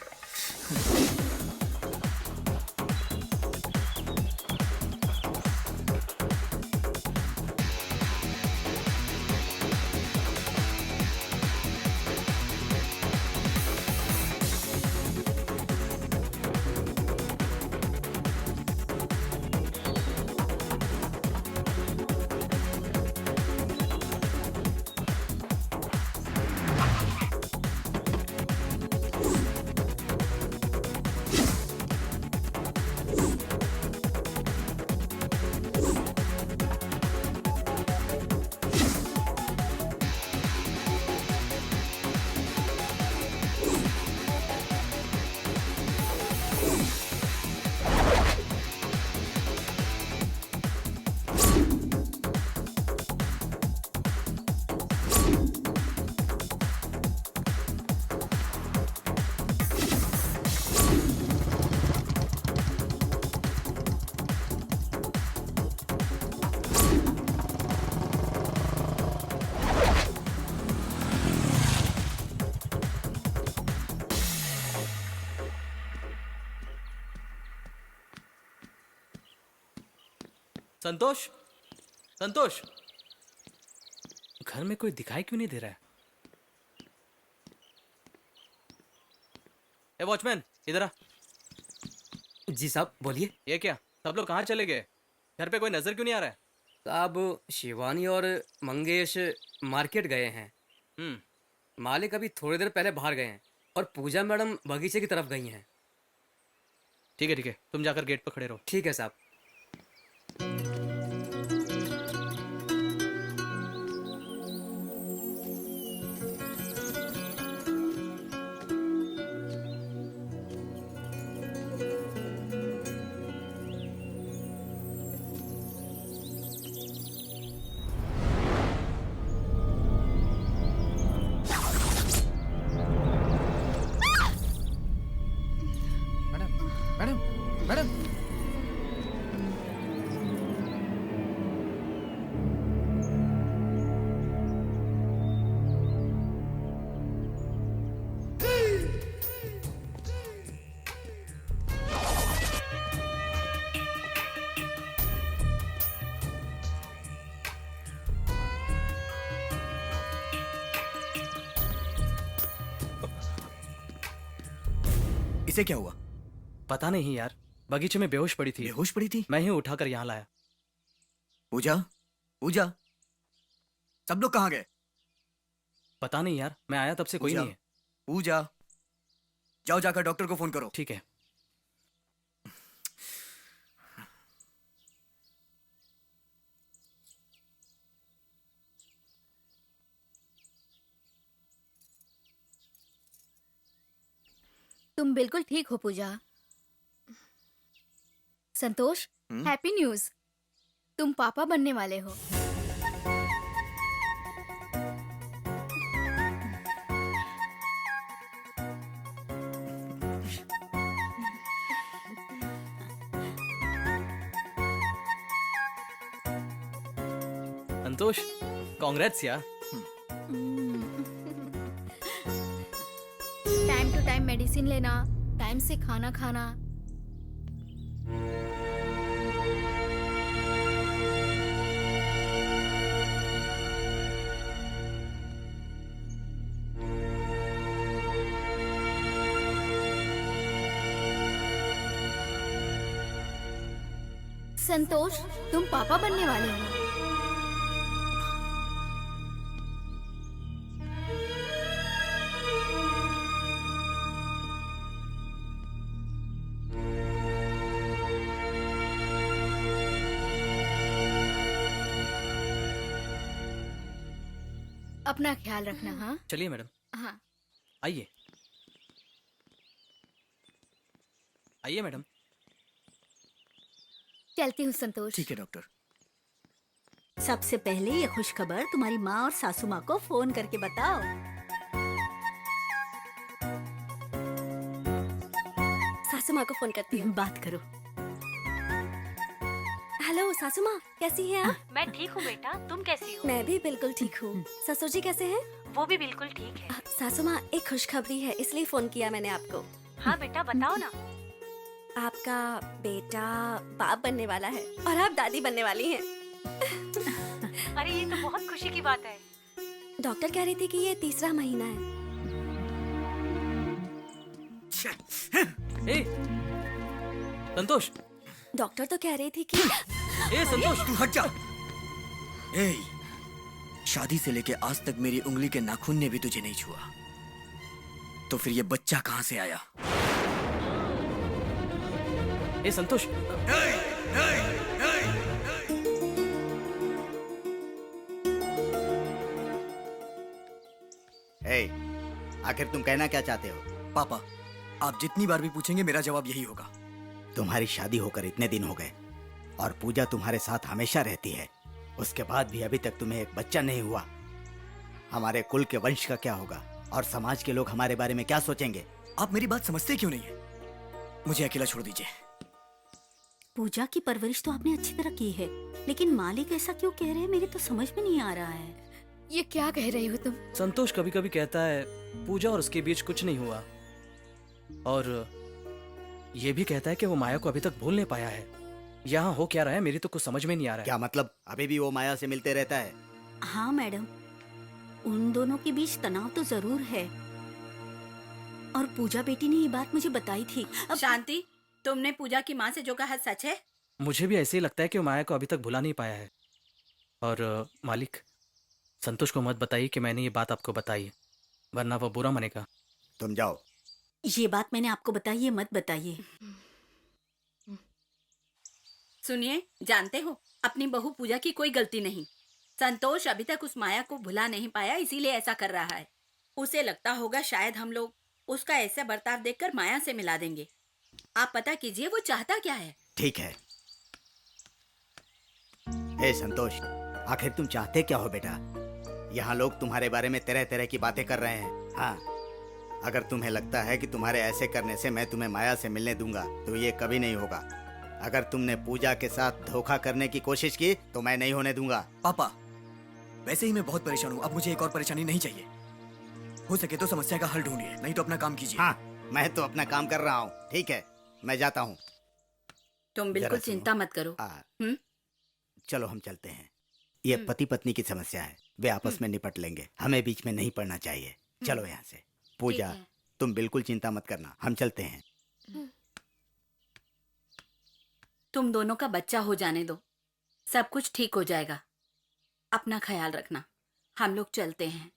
संतोष, संतोष, घर में कोई दिखाई क्यों नहीं दे रहा है? ए वॉचमैन, इधर आ। जी साहब बोलिए। ये क्या, सब लोग कहाँ चले गए? घर पे कोई नजर क्यों नहीं आ रहा है? साहब शिवानी और मंगेश मार्केट गए हैं। मालिक अभी थोड़ी देर पहले बाहर गए हैं और पूजा मैडम बगीचे की तरफ गई हैं। ठीक है ठीक है, तुम जाकर गेट पर खड़े रहो। ठीक है साहब। मैडम, मैडम, इसे क्या हुआ? पता नहीं यार, बगीचे में बेहोश पड़ी थी। बेहोश पड़ी थी? मैं ही उठाकर यहाँ लाया। पूजा, पूजा, सब लोग कहाँ गए? पता नहीं यार, मैं आया तब से कोई पूजा, नहीं है। पूजा, जाओ जाकर डॉक्टर को फोन करो। ठीक है। तुम बिल्कुल ठीक हो पूजा। संतोष, हैप्पी न्यूज, तुम पापा बनने वाले हो। संतोष, कांग्रेट्स यार। टाइम टू टाइम मेडिसिन लेना, टाइम से खाना खाना। संतोष, तुम पापा बनने वाले हो। अपना ख्याल रखना। हाँ चलिए मैडम। हाँ आइए आइए मैडम। चलती हूँ संतोष। ठीक है डॉक्टर। सबसे पहले ये खुशखबर तुम्हारी माँ और सासू माँ को फोन करके बताओ। सासू माँ को फोन करती हूँ। बात करो। हेलो सासू माँ, कैसी हैं आप? मैं ठीक हूँ बेटा, तुम कैसी हो? मैं भी बिल्कुल ठीक हूँ। ससुर जी कैसे हैं? वो भी बिल्कुल ठीक है। सासू माँ, एक खुशखबरी है, इसलिए फोन किया मैंने आपको। हाँ बेटा बताओ ना। आपका बेटा बाप बनने वाला है और आप दादी बनने वाली हैं। अरे ये तो बहुत खुशी की बात है। डॉक्टर कह रही थी कि ये तीसरा महीना है। ए, संतोष। डॉक्टर तो कह रही थी कि ए संतोष, तू हट जा। ए, शादी से लेके आज तक मेरी उंगली के नाखून ने भी तुझे नहीं छुआ, तो फिर ये बच्चा कहां से आया? ए संतोष। ए, आखिर तुम कहना क्या चाहते हो? पापा, आप जितनी बार भी पूछेंगे मेरा जवाब यही होगा। तुम्हारी शादी होकर इतने दिन हो गए और पूजा तुम्हारे साथ हमेशा रहती है, उसके बाद भी अभी तक तुम्हें एक बच्चा नहीं हुआ। हमारे कुल के वंश का क्या होगा और समाज के लोग हमारे बारे में क्या सोचेंगे? आप मेरी बात समझते क्यों नहीं है? मुझे अकेला छोड़ दीजिए। पूजा की परवरिश तो आपने अच्छी तरह की है, लेकिन मालिक ऐसा क्यों कह रहे हैं, मेरे तो समझ में नहीं आ रहा है। ये क्या कह रही हो तुम? संतोष कभी कभी कहता है पूजा और उसके बीच कुछ नहीं हुआ, और ये भी कहता है कि वो माया को अभी तक भूल नहीं पाया है। यहाँ हो क्या रहा है मेरी तो कुछ समझ में नहीं आ रहा है। क्या मतलब? अभी भी वो माया से मिलते रहता है? हाँ मैडम, उन दोनों के बीच तनाव तो जरूर है, और पूजा बेटी ने ये बात मुझे बताई थी। शांति, तुमने पूजा की माँ से जो कहा सच है? मुझे भी ऐसे ही लगता है कि वो माया को अभी तक भुला नहीं पाया है। और मालिक, संतोष को मत बताइए कि मैंने ये बात आपको बताई है, वरना वो बुरा मानेगा। तुम जाओ। ये बात मैंने आपको बताई है, मत बताइए। सुनिए, जानते हो अपनी बहू पूजा की कोई गलती नहीं। संतोष अभी तक उस माया को भुला नहीं पाया, इसीलिए ऐसा कर रहा है। उसे लगता होगा शायद हम लोग उसका ऐसा बर्ताव देखकर माया से मिला देंगे। आप पता कीजिए वो चाहता क्या है। ठीक है। ए संतोष, आखिर तुम चाहते क्या हो बेटा? यहाँ लोग तुम्हारे बारे में तरह तरह की बातें कर रहे हैं। हाँ, अगर तुम्हें लगता है कि तुम्हारे ऐसे करने से मैं तुम्हें माया से मिलने दूंगा, तो ये कभी नहीं होगा। अगर तुमने पूजा के साथ धोखा करने की कोशिश की तो मैं नहीं होने दूंगा। पापा, वैसे ही मैं बहुत परेशान हूँ, अब मुझे एक और परेशानी नहीं चाहिए। हो सके तो समस्या का हल ढूंढिए, नहीं तो अपना काम कीजिए। हाँ, मैं तो अपना काम कर रहा हूँ। ठीक है, मैं जाता हूँ। तुम बिल्कुल जरा सुनो। चिंता मत करो। चलो हम चलते हैं। ये पति पत्नी की समस्या है, वे आपस में निपट लेंगे, हमें बीच में नहीं पड़ना चाहिए। चलो यहाँ से। पूजा, तुम बिल्कुल चिंता मत करना, हम चलते हैं। तुम दोनों का बच्चा हो जाने दो, सब कुछ ठीक हो जाएगा। अपना ख्याल रखना, हम लोग चलते हैं।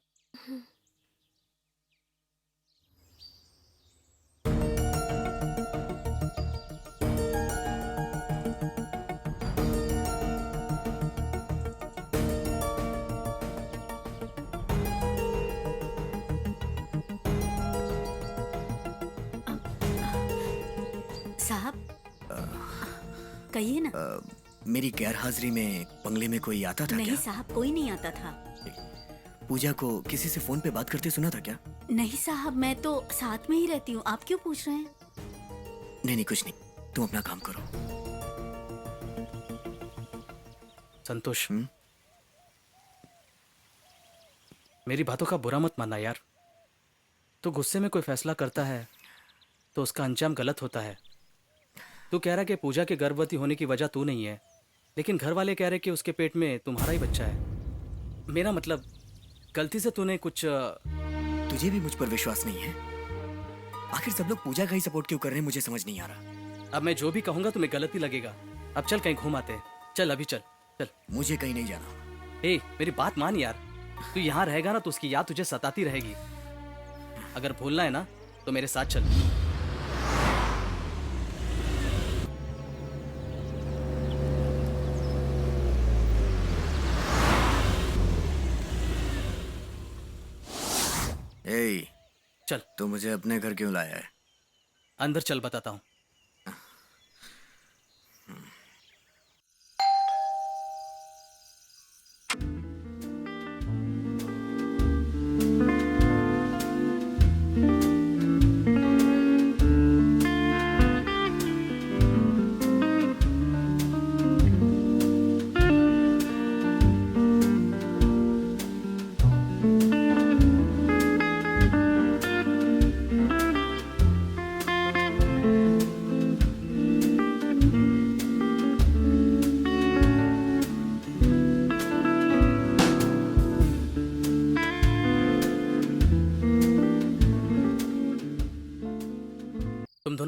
साहब, कहिए ना। मेरी गैर हाजिरी में बंगले में कोई आता था नहीं क्या? साहब, कोई नहीं आता था। पूजा को किसी से फोन पे बात करते सुना था क्या? नहीं साहब, मैं तो साथ में ही रहती हूँ, आप क्यों पूछ रहे हैं? नहीं नहीं, कुछ नहीं, तुम अपना काम करो। संतोष, मेरी बातों का बुरा मत मानना यार। तो गुस्से में कोई फैसला करता है तो उसका अंजाम गलत होता है। तू कह रहा कि पूजा के गर्भवती होने की वजह तू नहीं है, लेकिन घर वाले कह रहे कि उसके पेट में तुम्हारा ही बच्चा है। मेरा मतलब, गलती से तूने कुछ। तुझे भी मुझ पर विश्वास नहीं है? आखिर सब लोग पूजा का ही सपोर्ट क्यों कर रहे हैं, मुझे समझ नहीं आ रहा। अब मैं जो भी कहूंगा तुम्हें गलत ही लगेगा। अब चल कहीं घूम आते हैं। चल अभी चल चल। मुझे कहीं नहीं जाना। ए, मेरी बात मान यार, तू यहाँ रहेगा ना तो उसकी याद तुझे सताती रहेगी। अगर भूलना है ना तो मेरे साथ चल। ए, चल। तो मुझे अपने घर क्यों लाया है? अंदर चल, बताता हूँ।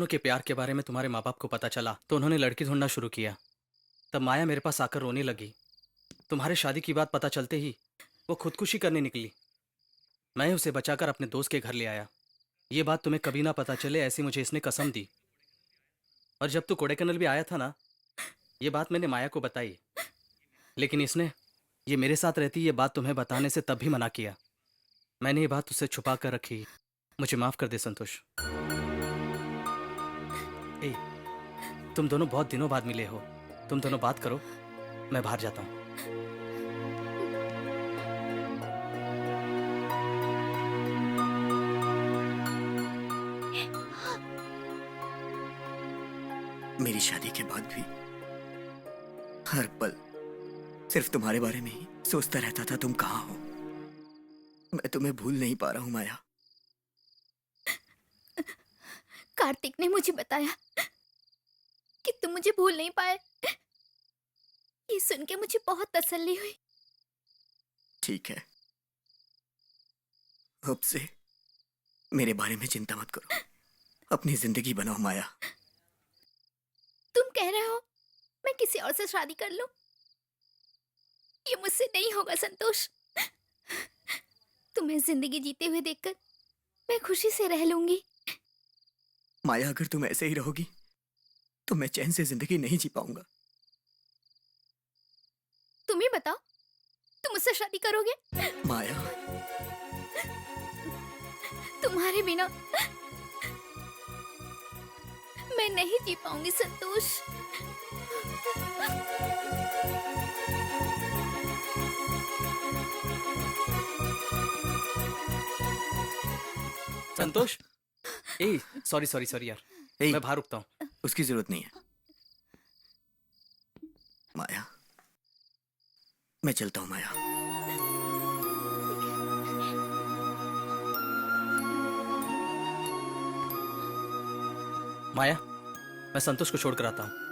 दोनों के प्यार के बारे में तुम्हारे माँ बाप को पता चला तो उन्होंने लड़की ढूंढना शुरू किया। तब माया मेरे पास आकर रोने लगी। तुम्हारे शादी की बात पता चलते ही वो खुदकुशी करने निकली। मैं उसे बचाकर अपने दोस्त के घर ले आया। ये बात तुम्हें कभी ना पता चले ऐसी मुझे इसने कसम दी। और जब तू कोडाईकनाल भी आया था ना, ये बात मैंने माया को बताई, लेकिन इसने ये मेरे साथ रहती ये बात तुम्हें बताने से तब भी मना किया। मैंने ये बात उससे छुपा कर रखी। मुझे माफ कर दे संतोष। ए, तुम दोनों बहुत दिनों बाद मिले हो, तुम दोनों बात करो, मैं बाहर जाता हूँ। मेरी शादी के बाद भी हर पल सिर्फ तुम्हारे बारे में ही सोचता रहता था। तुम कहाँ हो? मैं तुम्हें भूल नहीं पा रहा हूँ माया। कार्तिक ने मुझे बताया कि तुम मुझे भूल नहीं पाए। ये सुन के मुझे बहुत तसल्ली हुई। ठीक है, अब से मेरे बारे में चिंता मत करो, अपनी जिंदगी बनाओ माया। तुम कह रहे हो मैं किसी और से शादी कर लूं? ये मुझसे नहीं होगा संतोष। तुम्हें जिंदगी जीते हुए देखकर मैं खुशी से रह लूंगी। माया, अगर तुम ऐसे ही रहोगी तो मैं चैन से जिंदगी नहीं जी पाऊंगा। तुम ही बताओ, तुम मुझसे शादी करोगे? माया, तुम्हारे बिना मैं नहीं जी पाऊंगी संतोष। संतोष, ए सॉरी सॉरी सॉरी यार, मैं बाहर रुकता हूँ। उसकी जरूरत नहीं है माया, मैं चलता हूँ माया। माया, मैं संतोष को छोड़कर आता हूँ।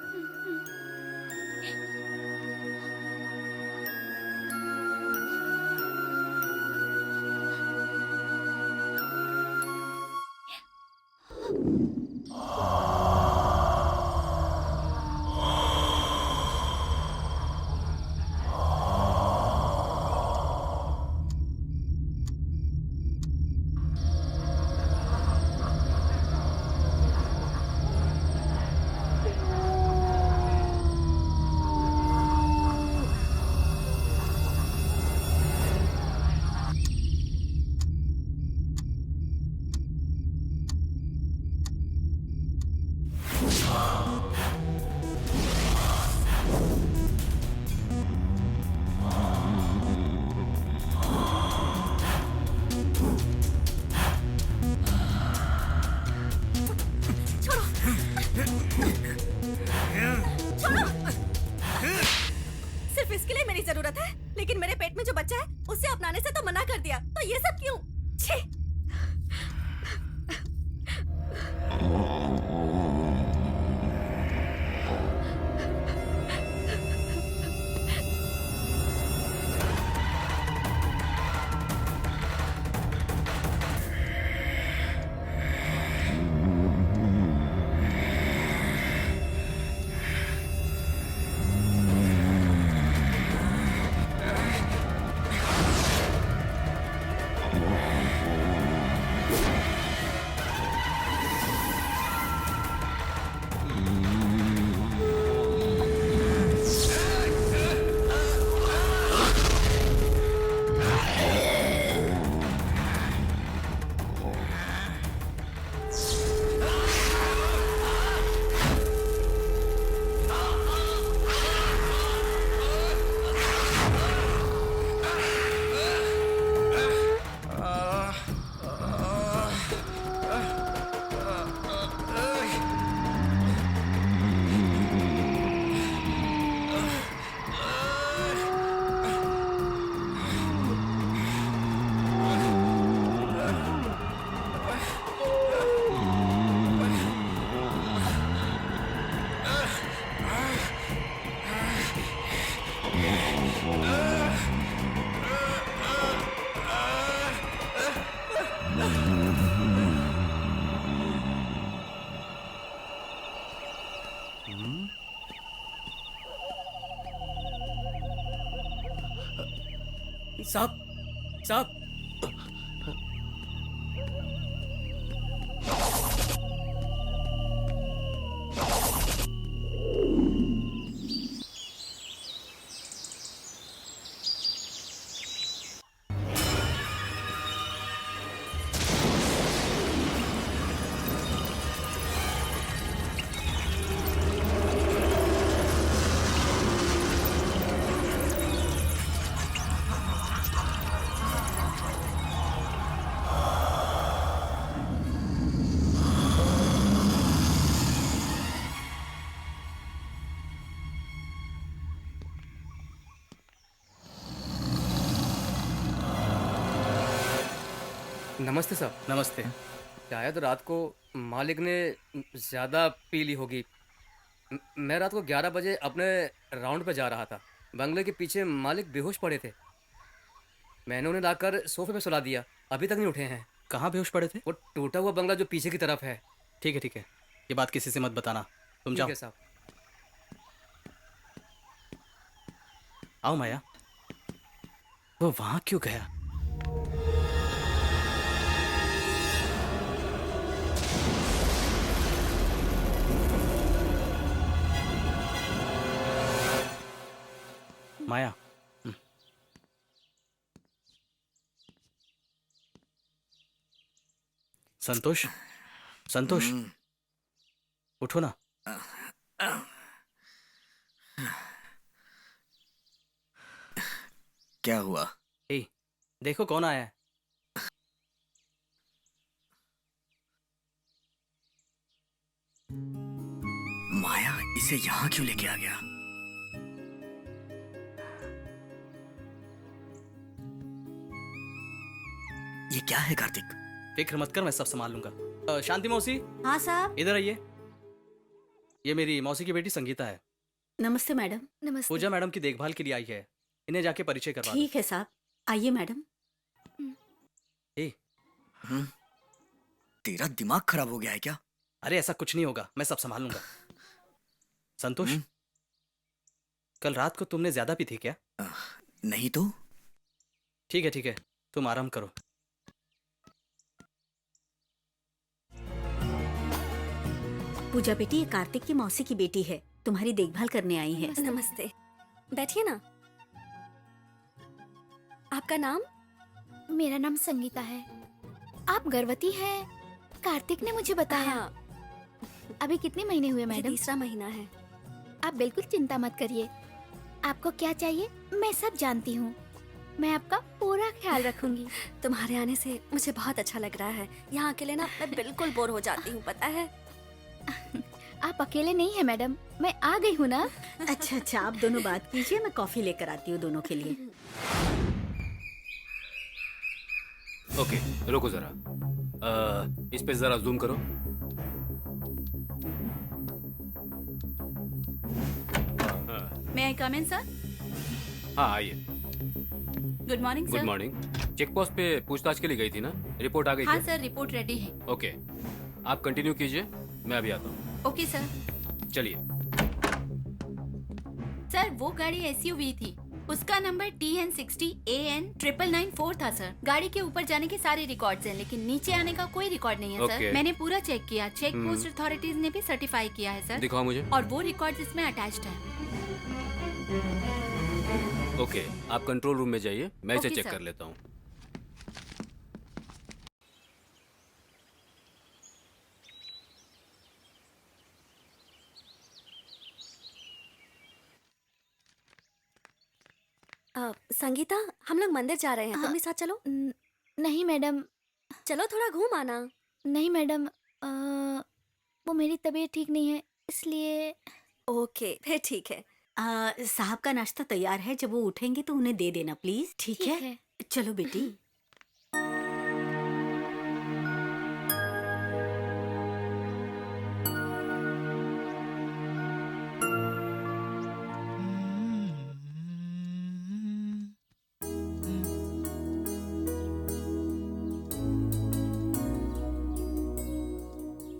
सिर्फ इसके लिए मेरी जरूरत है, लेकिन मेरे पेट में जो बच्चा है उसे अपनाने से तो मना कर दिया, तो ये सब क्यों? छी! साहब साहब नमस्ते साहब। नमस्ते। शायद रात को मालिक ने ज़्यादा पी ली होगी। मैं रात को 11 बजे अपने राउंड पे जा रहा था। बंगले के पीछे मालिक बेहोश पड़े थे। मैंने उन्हें लाकर सोफे पे सुला दिया, अभी तक नहीं उठे हैं। कहाँ बेहोश पड़े थे? वो टूटा हुआ बंगला जो पीछे की तरफ है। ठीक है ठीक है, ये बात किसी से मत बताना, तुम ठीक जाओ। है साहब। आओ माया। वो वहां क्यों गया? माया, संतोष, संतोष, उठो ना। क्या हुआ? ए, देखो कौन आया है। माया इसे यहाँ क्यों लेके आ गया? ये क्या है कार्तिक? फिक्र मत कर, मैं सब संभाल लूंगा। शांति मौसी। हाँ साहब। इधर आइए। ये मेरी मौसी की बेटी संगीता है। नमस्ते मैडम। नमस्ते। पूजा मैडम की देखभाल के लिए आई है, इन्हें जाके परिचय करवा दो। ठीक है साहब, आइए मैडम। तेरा दिमाग खराब हो गया है क्या? अरे ऐसा कुछ नहीं होगा, मैं सब संभाल लूंगा। संतोष, कल रात को तुमने ज्यादा पी थी क्या? नहीं तो। ठीक है, तुम आराम करो। पूजा बेटी, ये कार्तिक की मौसी की बेटी है, तुम्हारी देखभाल करने आई है। नमस्ते, बैठिए ना। आपका नाम? मेरा नाम संगीता है। आप गर्भवती हैं? कार्तिक ने मुझे बताया। हाँ। अभी कितने महीने हुए मैडम? तीसरा महीना है। आप बिल्कुल चिंता मत करिए। आपको क्या चाहिए मैं सब जानती हूँ। मैं आपका पूरा ख्याल रखूंगी। तुम्हारे आने से मुझे बहुत अच्छा लग रहा है। यहाँ अकेले ना मैं बिल्कुल बोर हो जाती हूँ, पता है। आप अकेले नहीं है मैडम, मैं आ गई हूँ ना। अच्छा, आप दोनों बात कीजिए, मैं कॉफी लेकर आती हूँ दोनों के लिए। ओके, रुको जरा। इस पे जरा जूम करो। मैं आई कम इन सर? हाँ आइए। Good morning good sir. Morning. Check post पे पूछताछ के लिए गई थी ना? रिपोर्ट आ गई? हाँ क्या? सर, रिपोर्ट रेडी है। ओके, आप कंटिन्यू कीजिए, मैं अभी आता हूँ। Okay sir. चलिए। सर, वो गाड़ी एसयूवी थी, उसका नंबर TN60AN9994 था सर। गाड़ी के ऊपर जाने के सारे रिकॉर्ड्स हैं, लेकिन नीचे आने का कोई रिकॉर्ड नहीं है सर। Okay. मैंने पूरा चेक किया, चेक पोस्ट अथॉरिटीज ने भी सर्टिफाई किया है सर। दिखाओ मुझे। और वो रिकॉर्ड्स इसमें अटैच्ड है। ओके, आप कंट्रोल रूम में जाइए, मैं इसे Okay, चेक sir. कर लेता हूँ। संगीता, हम लोग मंदिर जा रहे हैं, तुम भी साथ चलो। नहीं मैडम। चलो थोड़ा घूम आना। नहीं मैडम, वो मेरी तबीयत ठीक नहीं है, इसलिए। ओके, फिर ठीक है। साहब का नाश्ता तैयार है, जब वो उठेंगे तो उन्हें दे देना प्लीज। ठीक है? चलो बेटी।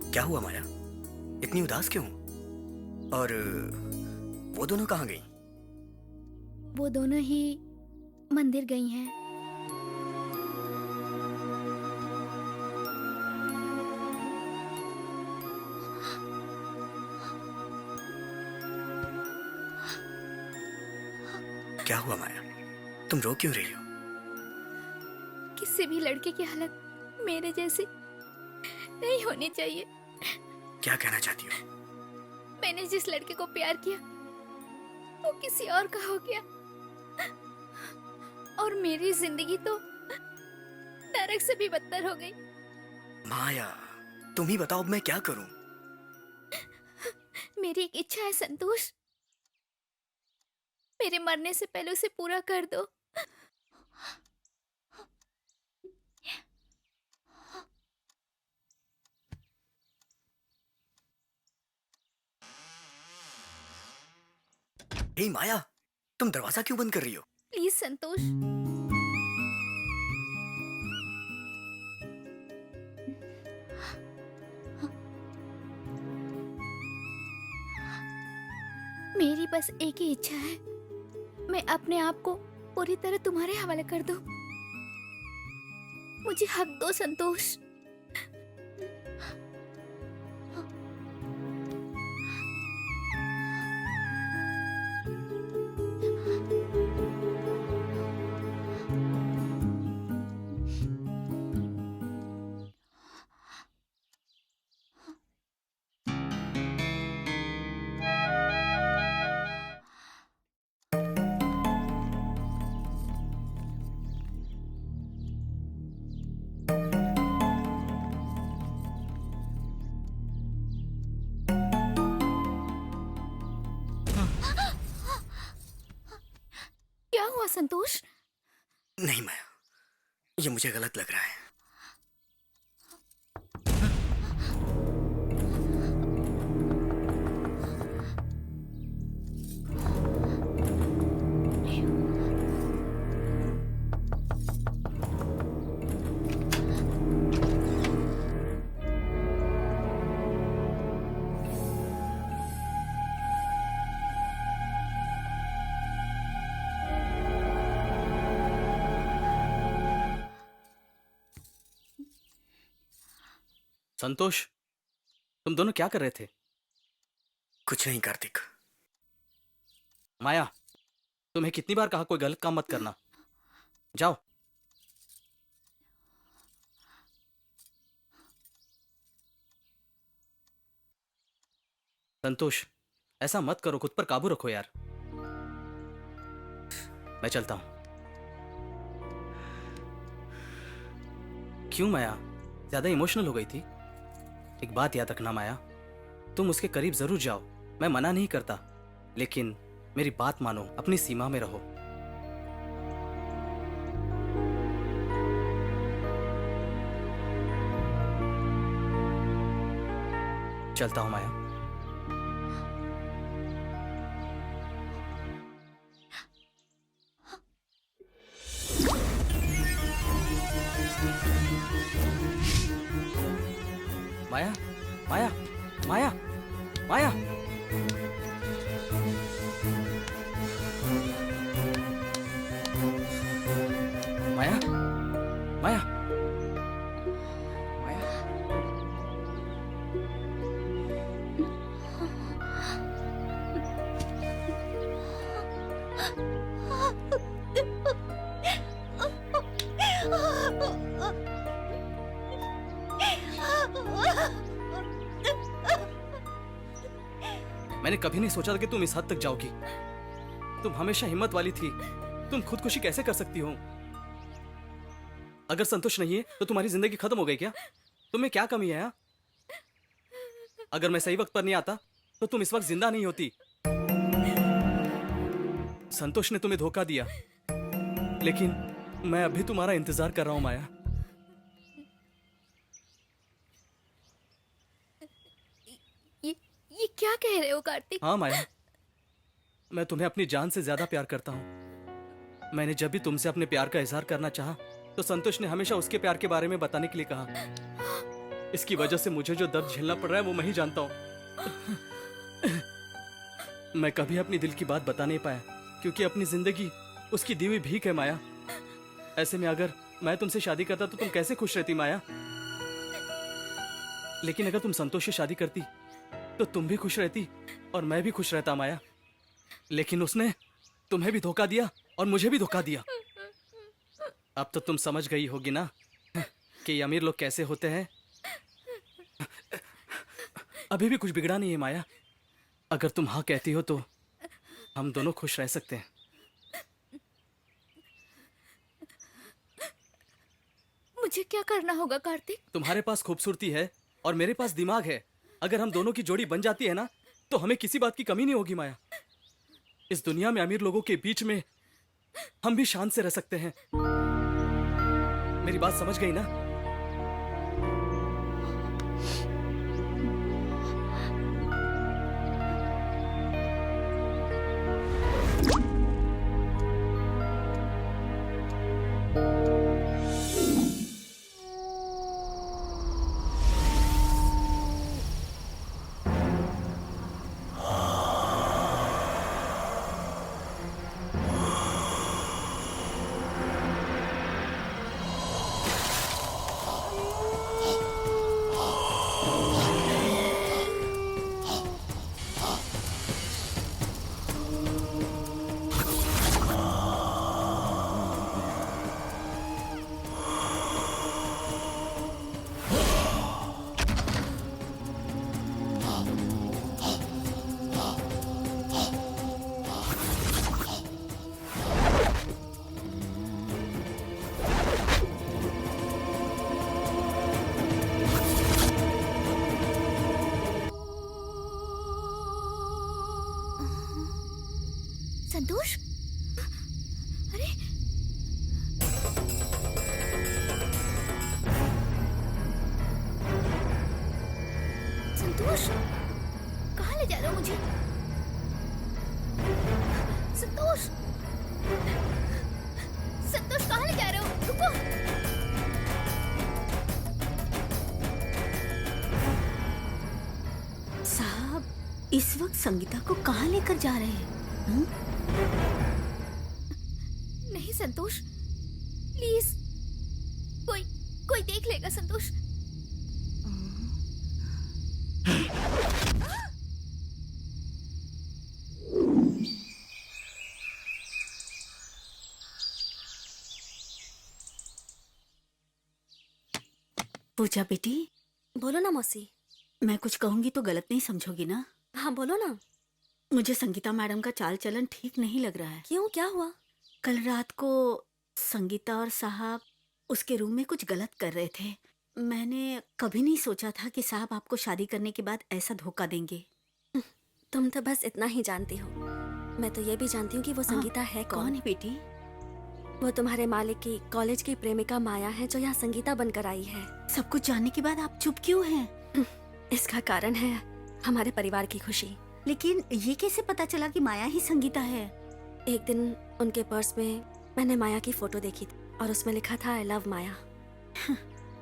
क्या हुआ माया? इतनी उदास क्यों? और वो दोनों कहाँ गई? वो दोनों ही मंदिर गई हैं। क्या हुआ माया, तुम रो क्यों रही हो? किसी भी लड़के की हालत मेरे जैसी नहीं होनी चाहिए। क्या कहना चाहती हो? मैंने जिस लड़के को प्यार किया वो किसी और का हो गया, और मेरी जिंदगी तो नरक से भी बदतर हो गई। माया, तुम ही बताओ अब मैं क्या करूं? मेरी एक इच्छा है संतोष, मेरे मरने से पहले उसे पूरा कर दो। हे माया, तुम दरवाजा क्यों बंद कर रही हो? प्लीज संतोष। मेरी बस एक ही इच्छा है, मैं अपने आप को पूरी तरह तुम्हारे हवाले कर दूं। मुझे हक दो संतोष। क्या हुआ संतोष? नहीं माया, ये मुझे गलत लग रहा है। संतोष, तुम दोनों क्या कर रहे थे? कुछ नहीं कार्तिक। माया, तुम्हें कितनी बार कहा कोई गलत काम मत करना। जाओ। संतोष, ऐसा मत करो, खुद पर काबू रखो यार। मैं चलता हूं। क्यों माया, ज्यादा इमोशनल हो गई थी? एक बात याद रखना माया, तुम उसके करीब जरूर जाओ, मैं मना नहीं करता, लेकिन मेरी बात मानो, अपनी सीमा में रहो। चलता हूं माया। माया, माया, माया, माया। माया, माया, माया। मैंने कभी नहीं सोचा था कि तुम इस हद तक जाओगी। तुम हमेशा हिम्मत वाली थी। तुम खुदकुशी कैसे कर सकती हो? अगर संतोष नहीं है तो तुम्हारी जिंदगी खत्म हो गई क्या? तुम्हें क्या कमी है? अगर मैं सही वक्त पर नहीं आता तो तुम इस वक्त जिंदा नहीं होती। संतोष ने तुम्हें धोखा दिया, लेकिन मैं अभी तुम्हारा इंतजार कर रहा हूं माया। ये क्या कह रहे हो कार्तिक? हाँ माया, मैं तुम्हें अपनी जान से ज्यादा प्यार करता हूँ। मैंने जब भी तुमसे अपने प्यार का इजहार करना चाहा, तो संतोष ने हमेशा उसके प्यार के बारे में बताने के लिए कहा। इसकी वजह से मुझे जो दर्द झेलना पड़ रहा है वो मैं ही जानता हूँ। मैं कभी अपनी दिल की बात बता नहीं पाया, क्योंकि अपनी जिंदगी उसकी दी हुई भीख है माया। ऐसे में अगर मैं तुमसे शादी करता तो तुम कैसे खुश रहती माया? लेकिन अगर तुम संतोष से शादी करती तो तुम भी खुश रहती और मैं भी खुश रहता माया। लेकिन उसने तुम्हें भी धोखा दिया और मुझे भी धोखा दिया। अब तो तुम समझ गई होगी ना कि ये अमीर लोग कैसे होते हैं। अभी भी कुछ बिगड़ा नहीं है माया। अगर तुम हाँ कहती हो तो हम दोनों खुश रह सकते हैं। मुझे क्या करना होगा कार्तिक? तुम्हारे पास खूबसूरती है और मेरे पास दिमाग है। अगर हम दोनों की जोड़ी बन जाती है ना तो हमें किसी बात की कमी नहीं होगी माया। इस दुनिया में अमीर लोगों के बीच में हम भी शान से रह सकते हैं। मेरी बात समझ गई ना? संतोष, अरे संतोष, कहाँ ले जा रहे हो मुझे? संतोष, संतोष कहाँ ले जा रहे हो? रुको। साहब, इस वक्त संगीता को कहाँ लेकर जा रहे हैं? नहीं संतोष, प्लीज, कोई कोई देख लेगा संतोष। पूजा बेटी, बोलो ना मौसी। मैं कुछ कहूंगी तो गलत नहीं समझोगी ना? हाँ बोलो ना। मुझे संगीता मैडम का चाल चलन ठीक नहीं लग रहा है। क्यों, क्या हुआ? कल रात को संगीता और साहब उसके रूम में कुछ गलत कर रहे थे। मैंने कभी नहीं सोचा था कि साहब आपको शादी करने के बाद ऐसा धोखा देंगे। तुम तो बस इतना ही जानती हो। मैं तो ये भी जानती हूँ कि वो संगीता है कौन है बेटी? वो तुम्हारे मालिक की कॉलेज की प्रेमिका माया है, जो यहाँ संगीता बनकर आई है। सब कुछ जानने के बाद आप चुप क्यों हैं? इसका कारण है हमारे परिवार की खुशी। लेकिन ये कैसे पता चला कि माया ही संगीता है? एक दिन उनके पर्स में मैंने माया की फोटो देखी और उसमें लिखा था आई लव माया।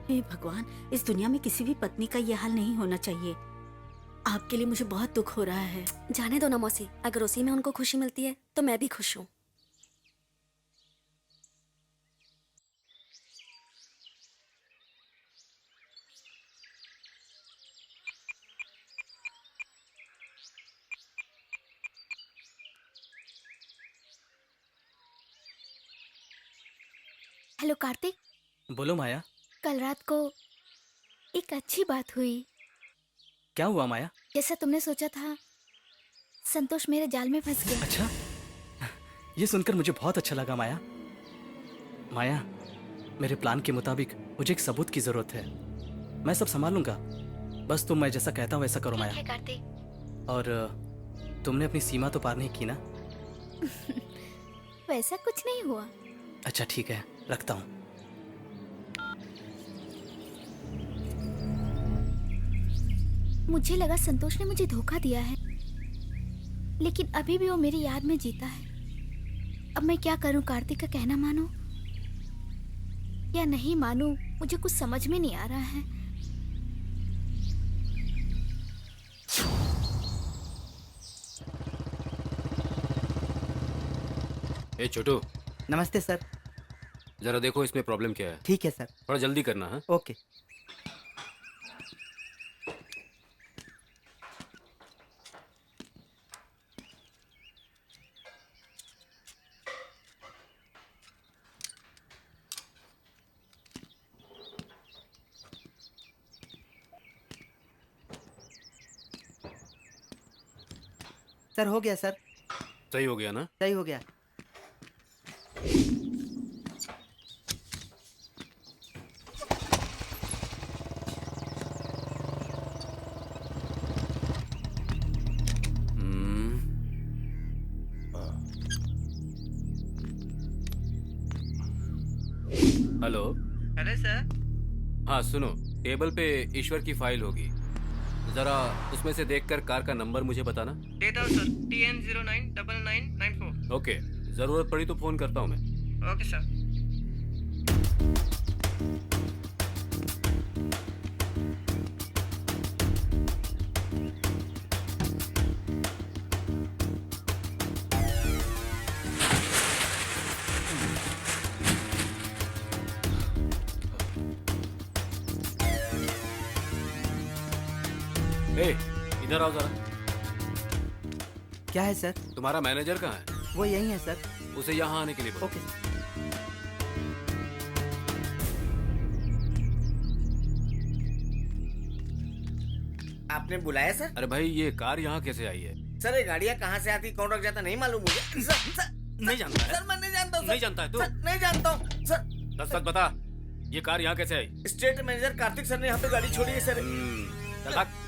हे भगवान, इस दुनिया में किसी भी पत्नी का ये हाल नहीं होना चाहिए। आपके लिए मुझे बहुत दुख हो रहा है। जाने दो ना मौसी, अगर उसी में उनको खुशी मिलती है तो मैं भी खुश हूँ। हेलो कार्तिक। बोलो माया। कल रात को एक अच्छी बात हुई। क्या हुआ माया? जैसा तुमने सोचा था, संतोष मेरे जाल में फंस गया। अच्छा, ये सुनकर मुझे बहुत अच्छा लगा माया। माया, मेरे प्लान के मुताबिक मुझे एक सबूत की जरूरत है। मैं सब संभाल लूंगा, बस तुम मैं जैसा कहता हूँ वैसा करो माया। ठीक है कार्तिक। और तुमने अपनी सीमा तो पार नहीं की ना? वैसा कुछ नहीं हुआ। अच्छा ठीक है, रखता हूँ। मुझे लगा संतोष ने मुझे धोखा दिया है, लेकिन अभी भी वो मेरी याद में जीता है। अब मैं क्या करूं? कार्तिक का कहना मानूं या नहीं मानूं, मुझे कुछ समझ में नहीं आ रहा है। ए छोटू, नमस्ते सर। जरा देखो इसमें प्रॉब्लम क्या है। ठीक है सर। थोड़ा जल्दी करना है। ओके। सर हो गया सर। सही हो गया ना? सही हो गया। हेलो। Hello sir. हाँ सुनो, टेबल पे ईश्वर की फाइल होगी, जरा उसमें से देखकर कार का नंबर मुझे बताना। देता हूँ सर। TN099994। ओके, जरूरत पड़ी तो फोन करता हूँ मैं। Okay sir. ए, इधर आओ जरा। क्या है सर? तुम्हारा मैनेजर कहाँ है? वो यही है सर। उसे यहाँ आने के लिए बोलो। ओके। आपने बुलाया सर? अरे भाई, ये कार यहाँ कैसे आई है? सर ये गाड़ियाँ कहाँ से आती, कौन रख जाता नहीं मालूम मुझे। सर नहीं जानता है? सर मैं नहीं जानता हूँ। नहीं जानता है तू? नहीं जानता हूँ सर। सच सच बता, ये कार यहाँ कैसे आई? स्टेट मैनेजर कार्तिक सर ने यहाँ पे गाड़ी छोड़ी है सर। चल भाग।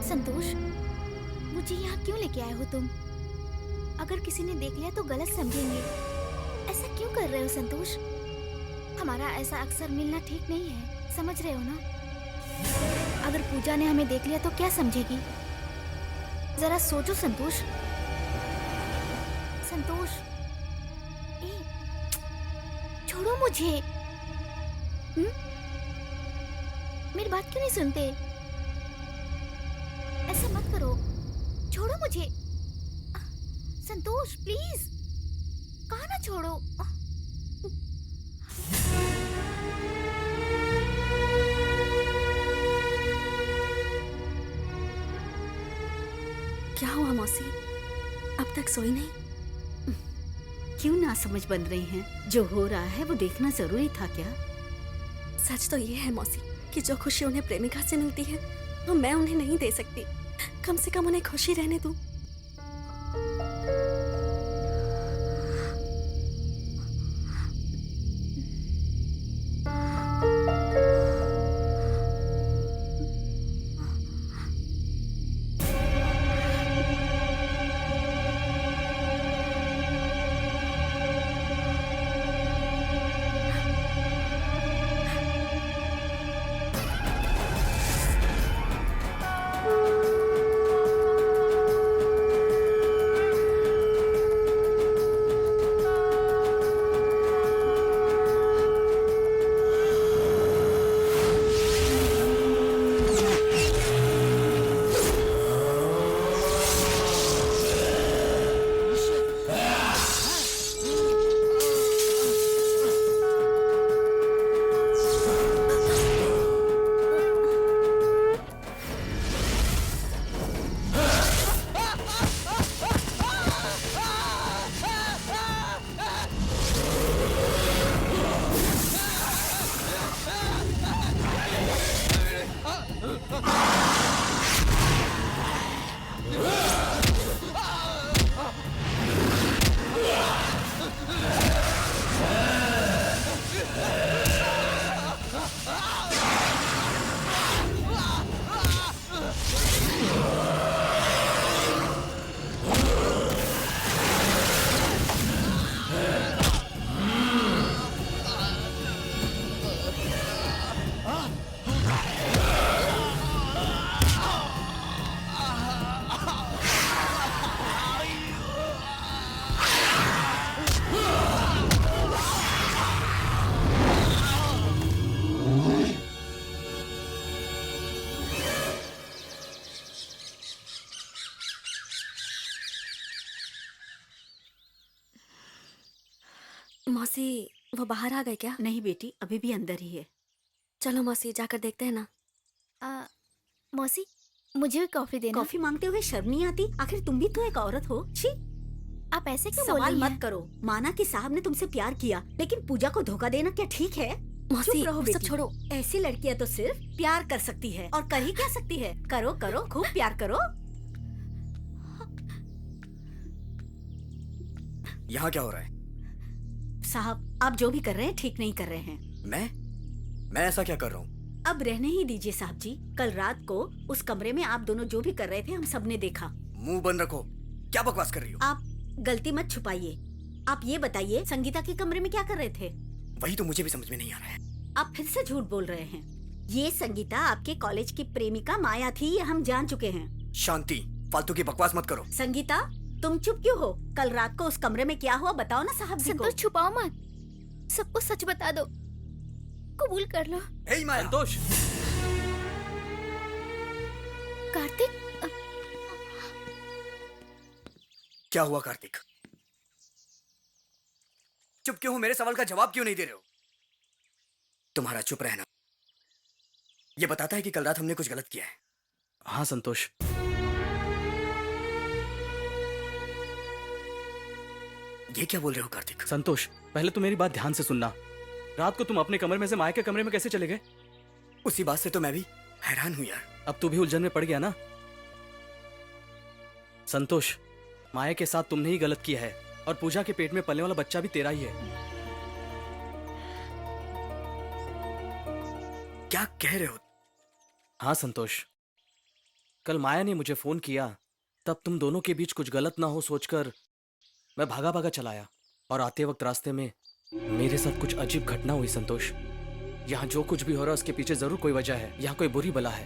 संतोष, मुझे यहाँ क्यों लेके आए हो तुम? अगर किसी ने देख लिया तो गलत समझेंगे। ऐसा क्यों कर रहे हो संतोष? हमारा ऐसा अक्सर मिलना ठीक नहीं है, समझ रहे हो ना? अगर पूजा ने हमें देख लिया तो क्या समझेगी? जरा सोचो संतोष। संतोष, ए, छोड़ो मुझे। मेरी बात क्यों नहीं सुनते? ऐसा मत करो, छोड़ो मुझे। संतोष प्लीज, कहा ना छोड़ो। क्या हुआ मौसी, अब तक सोई नहीं? क्यों ना समझ बन रही हैं? जो हो रहा है वो देखना जरूरी था क्या? सच तो ये है मौसी कि जो खुशी उन्हें प्रेमिका से मिलती है वो मैं उन्हें नहीं दे सकती। कम से कम उन्हें खुशी रहने दूं। मौसी वो बाहर आ गए क्या? नहीं बेटी, अभी भी अंदर ही है। चलो मौसी जाकर देखते हैं ना। मौसी मुझे भी कॉफी देना। कॉफी मांगते हुए शर्म नहीं आती? आखिर तुम भी तो एक औरत हो। छी, आप ऐसे क्यों बोल सवाल रही मत हैं? करो। माना कि साहब ने तुमसे प्यार किया, लेकिन पूजा को धोखा देना क्या ठीक है? मौसी चुप रहो वो सब बेटी। छोड़ो। ऐसी लड़कियां तो सिर्फ प्यार कर सकती है, और कर ही क्या सकती है? करो करो, खूब प्यार करो। यहाँ क्या हो रहा है? साहब, आप जो भी कर रहे हैं ठीक नहीं कर रहे हैं। मैं ऐसा क्या कर रहा हूँ? अब रहने ही दीजिए साहब जी। कल रात को उस कमरे में आप दोनों जो भी कर रहे थे हम सबने देखा। मुंह बंद रखो। क्या बकवास कर रही हो? आप गलती मत छुपाइए। आप ये बताइए, संगीता के कमरे में क्या कर रहे थे? वही तो मुझे भी समझ में नहीं आ रहा है। आप फिर से झूठ बोल रहे हैं। ये संगीता आपके कॉलेज की प्रेमिका माया थी, ये हम जान चुके हैं। शांति, फालतू की बकवास मत करो। संगीता, तुम चुप क्यों हो? कल रात को उस कमरे में क्या हुआ बताओ ना साहब जी को। संतोष छुपाओ मत, सबको सच बता दो, कबूल कर लो। हे माया। संतोष, कार्तिक, क्या हुआ कार्तिक? चुप क्यों हो? मेरे सवाल का जवाब क्यों नहीं दे रहे हो? तुम्हारा चुप रहना ये बताता है कि कल रात हमने कुछ गलत किया है। हाँ संतोष, ये क्या बोल रहे हो कार्तिक? संतोष पहले तो मेरी बात ध्यान से सुनना। रात को तुम अपने कमरे में से माया के कमरे में कैसे चले गए? उसी बात से तो मैं भी हैरान हूं यार। अब तू भी उलझन में पड़ गया ना? संतोष, माया के साथ तुमने ही गलत किया है, और पूजा के पेट में पलने वाला बच्चा भी तेरा ही है। क्या कह रहे हो? हाँ संतोष, कल माया ने मुझे फोन किया, तब तुम दोनों के बीच कुछ गलत ना हो सोचकर मैं भागा भागा चलाया, और आते वक्त रास्ते में मेरे साथ कुछ अजीब घटना हुई। संतोष, यहाँ जो कुछ भी हो रहा है उसके पीछे जरूर कोई वजह है। यहाँ कोई बुरी बला है।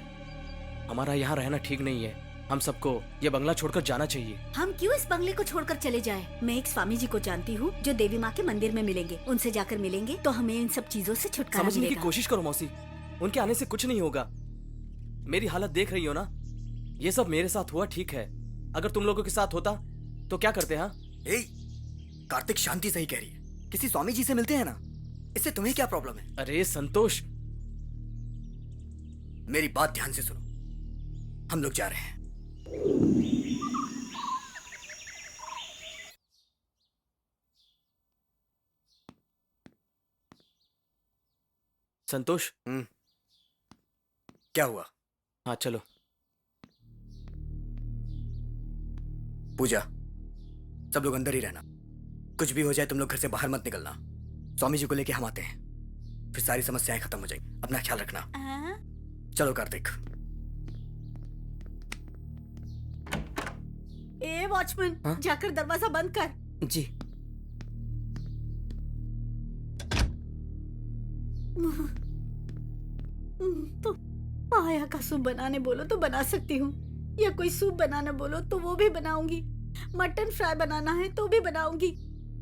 हमारा यहाँ रहना ठीक नहीं है। हम सबको ये बंगला छोड़कर जाना चाहिए। हम क्यों इस बंगले को छोड़कर चले जाएं? मैं एक स्वामी जी को जानती हूँ जो देवी माँ के मंदिर में मिलेंगे। उनसे जाकर मिलेंगे तो हमें इन सब चीजों से छुटकारा समझने की मिलेगा। कोशिश करो मौसी, उनके आने से कुछ नहीं होगा। मेरी हालत देख रही हो ना? ये सब मेरे साथ हुआ ठीक है, अगर तुम लोगों के साथ होता तो क्या करते? हाँ कार्तिक शांति सही कह रही है। किसी स्वामी जी से मिलते हैं ना, इससे तुम्हें क्या प्रॉब्लम है? अरे संतोष, मेरी बात ध्यान से सुनो। हम लोग जा रहे हैं। संतोष, क्या हुआ? हाँ चलो। पूजा, सब लोग अंदर ही रहना। कुछ भी हो जाए तुम लोग घर से बाहर मत निकलना। स्वामी जी को लेके हम आते हैं, फिर सारी समस्याएं खत्म हो जाएंगी। अपना ख्याल रखना। चलो कार्तिक। ए वॉचमैन, जाकर दरवाजा बंद कर। जी। तो माया का सूप बनाने बोलो तो बना सकती हूँ, या कोई सूप बनाना बोलो तो वो भी बनाऊंगी। मटन फ्राई बनाना है तो भी बनाऊंगी।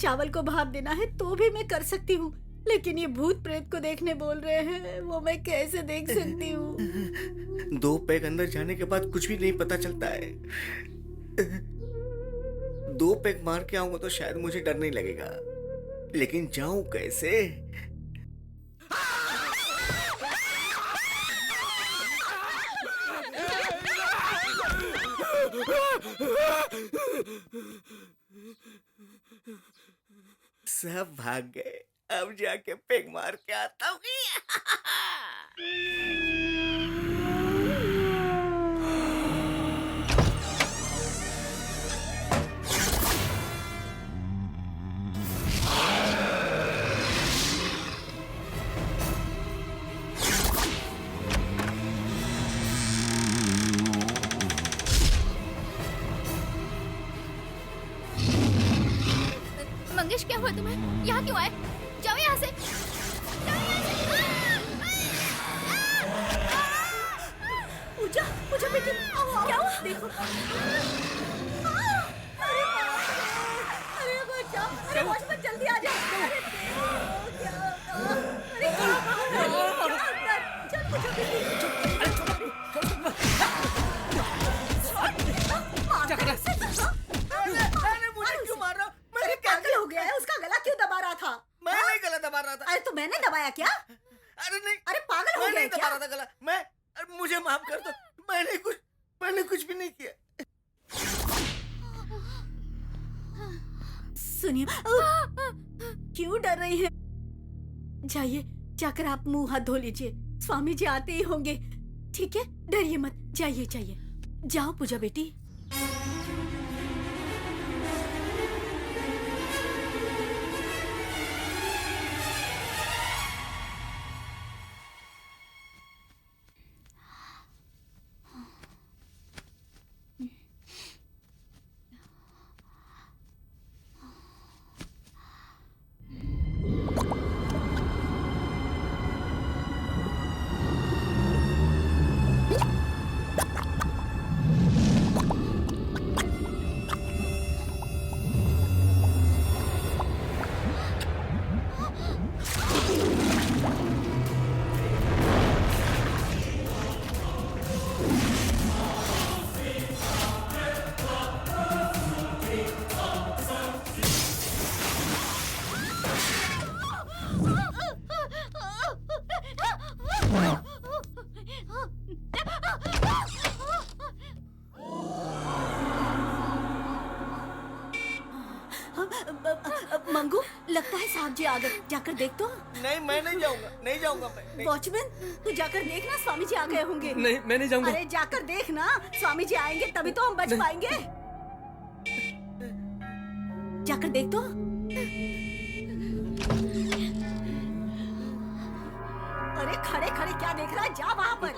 चावल को भाप देना है तो भी मैं कर सकती हूँ। लेकिन ये भूत प्रेत को देखने बोल रहे हैं, वो मैं कैसे देख सकती हूँ? 2 पैग अंदर जाने के बाद कुछ भी नहीं पता चलता है। 2 पैग मार के आऊंगा तो शायद मुझे डर नहीं लगेगा, लेकिन जाऊं कैसे? सब भाग गए। अब जाके पेग मार के आता हूँ। मंगेश, क्या हुआ तुम्हें? यहाँ क्यों आए? जाओ यहाँ से। पूजा, पूजा बेटी, क्या हुआ? देखो। अरे बच्चा, अरे वॉचमैन जल्दी आ जा। अरे चल पूजा बेटी। अरे मुझे क्यों मार रहा? मेरे क्या हो गया है? उसका गला क्यों दबा रहा था? मैंने दबाया क्या? अरे नहीं, अरे पागल हो मैं गया नहीं क्या? दबा रहा था गला। अरे मुझे माफ कर दो, मैंने कुछ भी नहीं किया। सुनिए, क्यों डर रही हैं? जाइए, जाकर आप मुंह हाथ धो लीजिए, स्वामी जी आते ही होंगे। ठीक है, डरिए मत, जाइए जाइए, जाओ पूजा बेटी। मंगू, लगता है साहब जी आ गए, जाकर देख तो। नहीं, मैं नहीं जाऊंगा मैं। वॉचमैन, तू जाकर देखना, स्वामी जी आ गए होंगे। नहीं, मैं नहीं जाऊंगा। अरे जाकर देखना, स्वामी जी आएंगे तभी तो हम बच पाएंगे। जाकर देख तो। अरे खड़े खड़े क्या देख रहा है, जा वहाँ पर।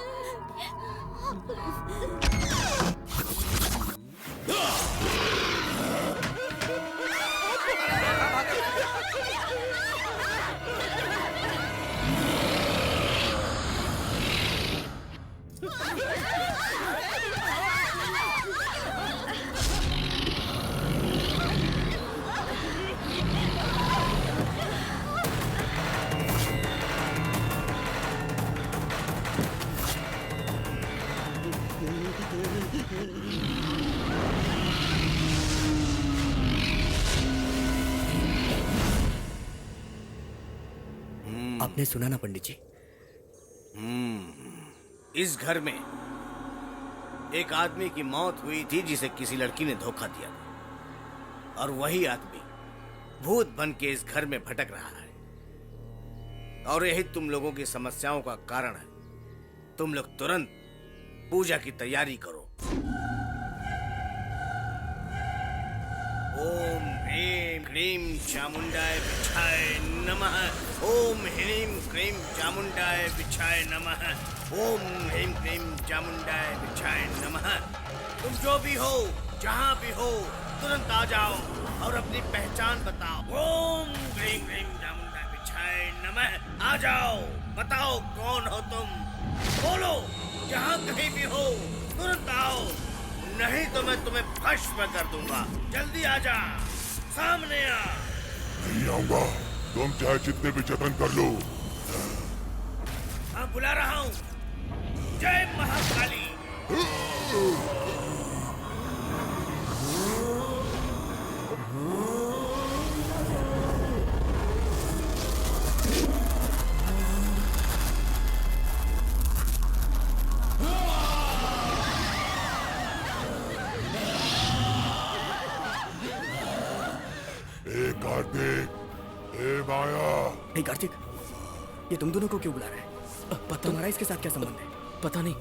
आपने सुना ना पंडित जी? इस घर में एक आदमी की मौत हुई थी जिसे किसी लड़की ने धोखा दिया था, और वही आदमी भूत बन के इस घर में भटक रहा है, और यही तुम लोगों की समस्याओं का कारण है। तुम लोग तुरंत पूजा की तैयारी करो। ओम ह्रीं क्लीं चामुंडाय विछाय नमः। ओम ह्रीं क्लीं चामुंडाय विछाय नमः। ओम ह्रीं क्लीं चामुंडाय विछाय नमः। तुम जो भी हो, जहाँ भी हो, तुरंत आ जाओ और अपनी पहचान बताओ। ओम ह्रीं क्लीं चामुंडाय विछाय नमः। आ जाओ, बताओ कौन हो तुम, बोलो। जहाँ कहीं भी हो तुरंत आओ, नहीं तो मैं तुम्हें भस्म कर दूंगा। जल्दी आ जा, सामने आ। नहीं आऊंगा, तुम चाहे जितने भी जतन कर लो। हाँ, बुला रहा हूँ। जय महाकाली। कार्तिक, ए माया। नहीं कार्तिक, ये तुम दोनों को क्यों बुला रहा है? तुम्हारा इसके साथ क्या संबंध है? पता नहीं,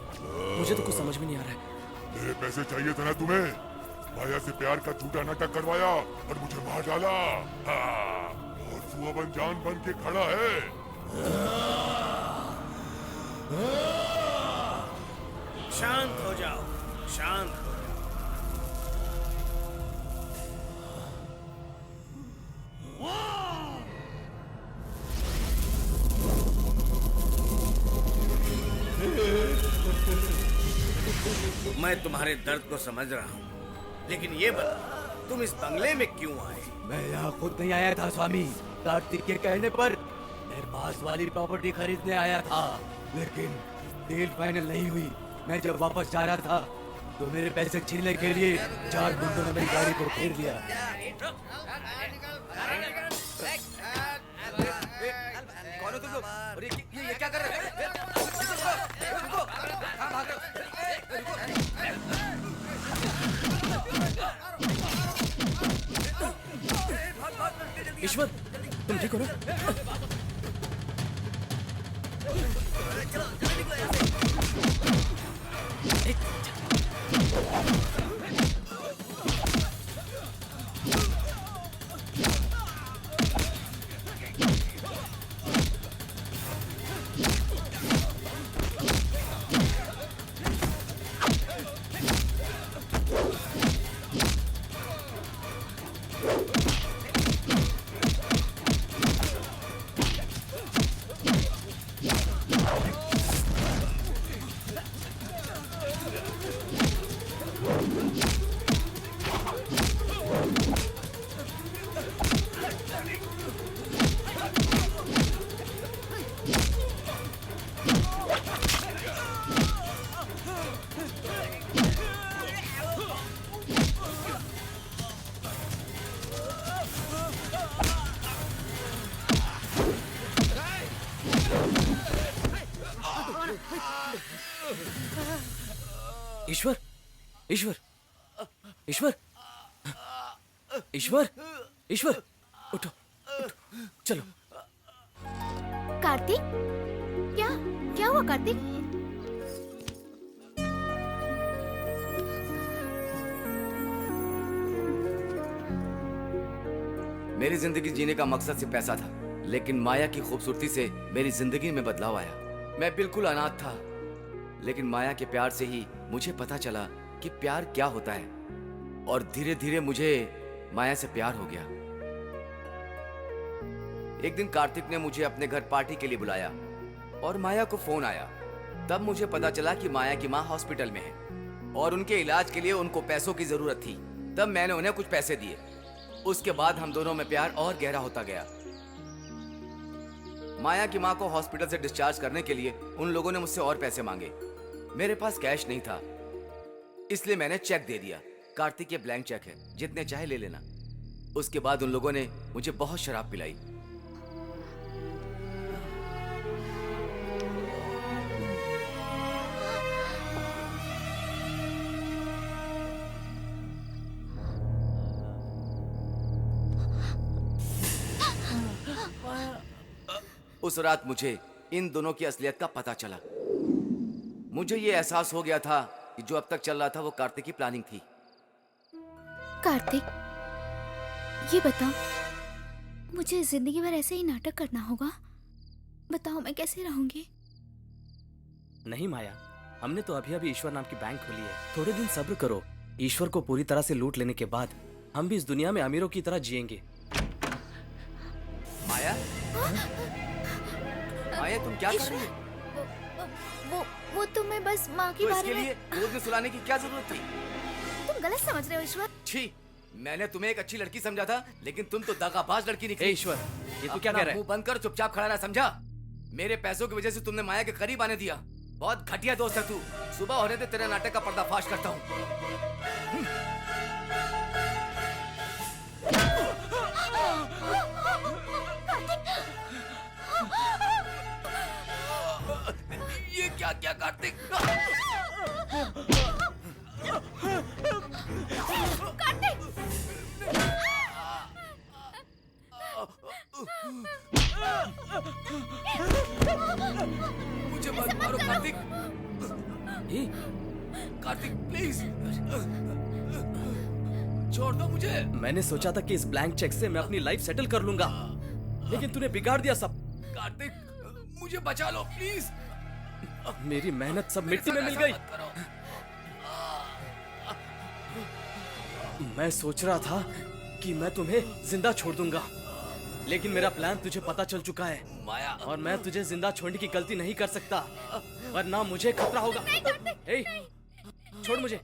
मुझे तो कुछ समझ में नहीं आ रहा है। ये पैसे चाहिए था ना तुम्हें? माया से प्यार का झूठा नाटक करवाया और मुझे मार डाला। और सुअबन जान बन के खड़ा है। शांत हो जाओ, शांत हो जाओ। मैं तुम्हारे दर्द को समझ रहा हूँ, लेकिन ये बता, तुम इस बंगले में क्यों आए? मैं यहाँ खुद नहीं आया था स्वामी, कार्तिक के कहने पर मैं पास वाली प्रॉपर्टी खरीदने आया था, लेकिन डील फाइनल नहीं हुई। मैं जब वापस जा रहा था तो मेरे पैसे छीनने के लिए 4 गुंडों ने मेरी गाड़ी को घेर लिया। कौन हो क्या कर रहे हो? रुको, कहाँ भाग रहे हो? ईश्वर, तुम ठीक हो ना? ईश्वर, ईश्वर, ईश्वर, ईश्वर, ईश्वर, उठो, उठो, चलो। कार्तिक, क्या क्या हुआ कार्तिक? मेरी जिंदगी जीने का मकसद सिर्फ पैसा था, लेकिन माया की खूबसूरती से मेरी जिंदगी में बदलाव आया। मैं बिल्कुल अनाथ था, लेकिन माया के प्यार से ही मुझे पता चला कि प्यार क्या होता है, और धीरे धीरे मुझे माया से प्यार हो गया। एक दिन कार्तिक ने मुझे अपने घर पार्टी के लिए बुलाया और माया को फोन आया। तब मुझे पता चला कि माया की माँ हॉस्पिटल में है और उनके इलाज के लिए उनको पैसों की जरूरत थी। तब मैंने उन्हें कुछ पैसे दिए। उसके बाद हम दोनों में प्यार और गहरा होता गया। माया की माँ को हॉस्पिटल से डिस्चार्ज करने के लिए उन लोगों ने मुझसे और पैसे मांगे। मेरे पास कैश नहीं था, इसलिए मैंने चेक दे दिया। कार्तिक ये ब्लैंक चेक है, जितने चाहे ले लेना। उसके बाद उन लोगों ने मुझे बहुत शराब पिलाई। उस रात मुझे इन दोनों की असलियत का पता चला। मुझे ये एहसास हो गया था कि जो अब तक चल रहा था वो कार्तिक की प्लानिंग थी। कार्तिक, ये बताओ, मुझे जिंदगी भर ऐसे ही नाटक करना होगा? बताओ मैं कैसे रहूंगी? नहीं माया, हमने तो अभी अभी ईश्वर नाम की बैंक खोली है। थोड़े दिन सब्र करो। ईश्वर को पूरी तरह से लूट लेने के बाद हम भी इस दुनिया में अमीरों की तरह जिएंगे। माया, माया तुम क्या कर रही हो? वो तो मैं बस माँ के तो बारे इसके में। लिए गोद में सुलाने की क्या जरूरत थी? तुम गलत समझ रहे हो ईश्वर। छी, मैंने तुम्हें एक अच्छी लड़की समझा था, लेकिन तुम तो दगाबाज लड़की निकली। ईश्वर, ये तू क्या कह रहा है? मुंह बंद कर, चुपचाप खड़ा रहा, समझा? मेरे पैसों की वजह से तुमने माया के करीब आने दिया। बहुत घटिया दोस्त है तू। सुबह होने दे, तेरे नाटक का पर्दाफाश करता हूँ। ये क्या क्या कार्तिक? मुझे मत मारो कार्तिक। कार्तिक प्लीज छोड़ दो मुझे। मैंने सोचा था कि इस ब्लैंक चेक से मैं अपनी लाइफ सेटल कर लूंगा, लेकिन तूने बिगाड़ दिया सब। कार्तिक मुझे बचा लो प्लीज। मेरी मेहनत सब मिट्टी में मिल गई। मैं सोच रहा था कि मैं तुम्हें जिंदा छोड़ दूंगा, लेकिन मेरा प्लान तुझे पता चल चुका है माया, और मैं तुझे जिंदा छोड़ने की गलती नहीं कर सकता, वरना मुझे खतरा होगा। ए, छोड़ मुझे।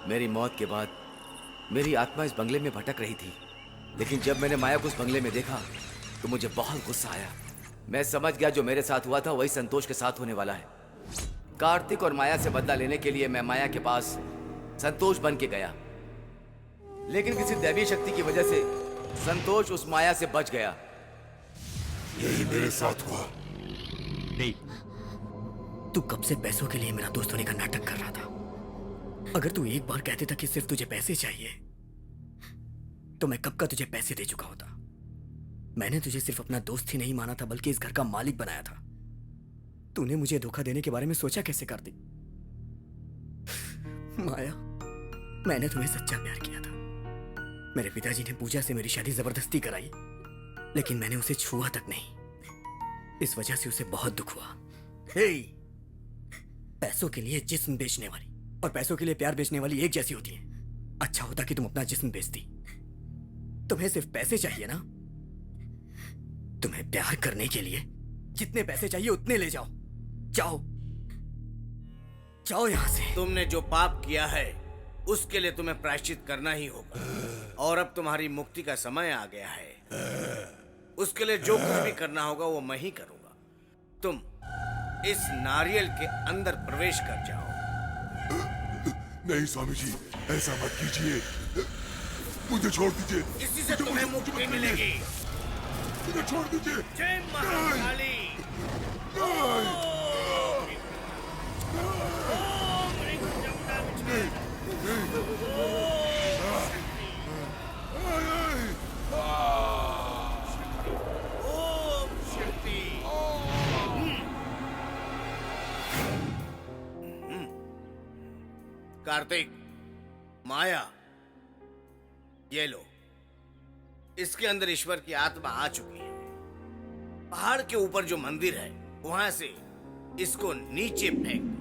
मेरी मौत के बाद मेरी आत्मा इस बंगले में भटक रही थी, लेकिन जब मैंने माया को उस बंगले में देखा तो मुझे बहुत गुस्सा आया। मैं समझ गया जो मेरे साथ हुआ था वही संतोष के साथ होने वाला है। कार्तिक और माया से बदला लेने के लिए मैं माया के पास संतोष बन के गया, लेकिन किसी दैवीय शक्ति की वजह से संतोष उस माया से बच गया। यही मेरे साथ हुआ। नहीं, तू कब से पैसों के लिए मेरा दोस्त होने का नाटक कर रहा था? अगर तू एक बार कहते था कि सिर्फ तुझे पैसे चाहिए, तो मैं कब का तुझे पैसे दे चुका होता। मैंने तुझे सिर्फ अपना दोस्त ही नहीं माना था, बल्कि इस घर का मालिक बनाया था। तूने मुझे धोखा देने के बारे में सोचा कैसे कर दी? माया, मैंने तुम्हें सच्चा प्यार किया था। मेरे पिताजी ने पूजा से मेरी शादी जबरदस्ती कराई, लेकिन मैंने उसे छुआ तक नहीं। इस वजह से उसे बहुत दुख हुआ। पैसों के लिए जिस्म बेचने वाली और पैसों के लिए प्यार बेचने वाली एक जैसी होती है। अच्छा होता कि तुम अपना जिस्म बेचती। तुम्हें सिर्फ पैसे चाहिए ना? तुम्हें प्यार करने के लिए जितने पैसे चाहिए उतने ले जाओ। जाओ जाओ यहां से। तुमने जो पाप किया है उसके लिए तुम्हें प्रायश्चित करना ही होगा, और अब तुम्हारी मुक्ति का समय आ गया है। उसके लिए जो कुछ भी करना होगा वो मैं ही करूंगा। तुम इस नारियल के अंदर प्रवेश कर जाओ। नहीं स्वामी जी, ऐसा मत कीजिए, मुझे छोड़ दीजिए। इसी से तुम्हें मुक्ति मिलेगी। मुझे छोड़ दीजिए। जय महाकाली। कार्तिक, माया, ये लो। इसके अंदर ईश्वर की आत्मा आ चुकी है। पहाड़ के ऊपर जो मंदिर है वहां से इसको नीचे फेंक दो।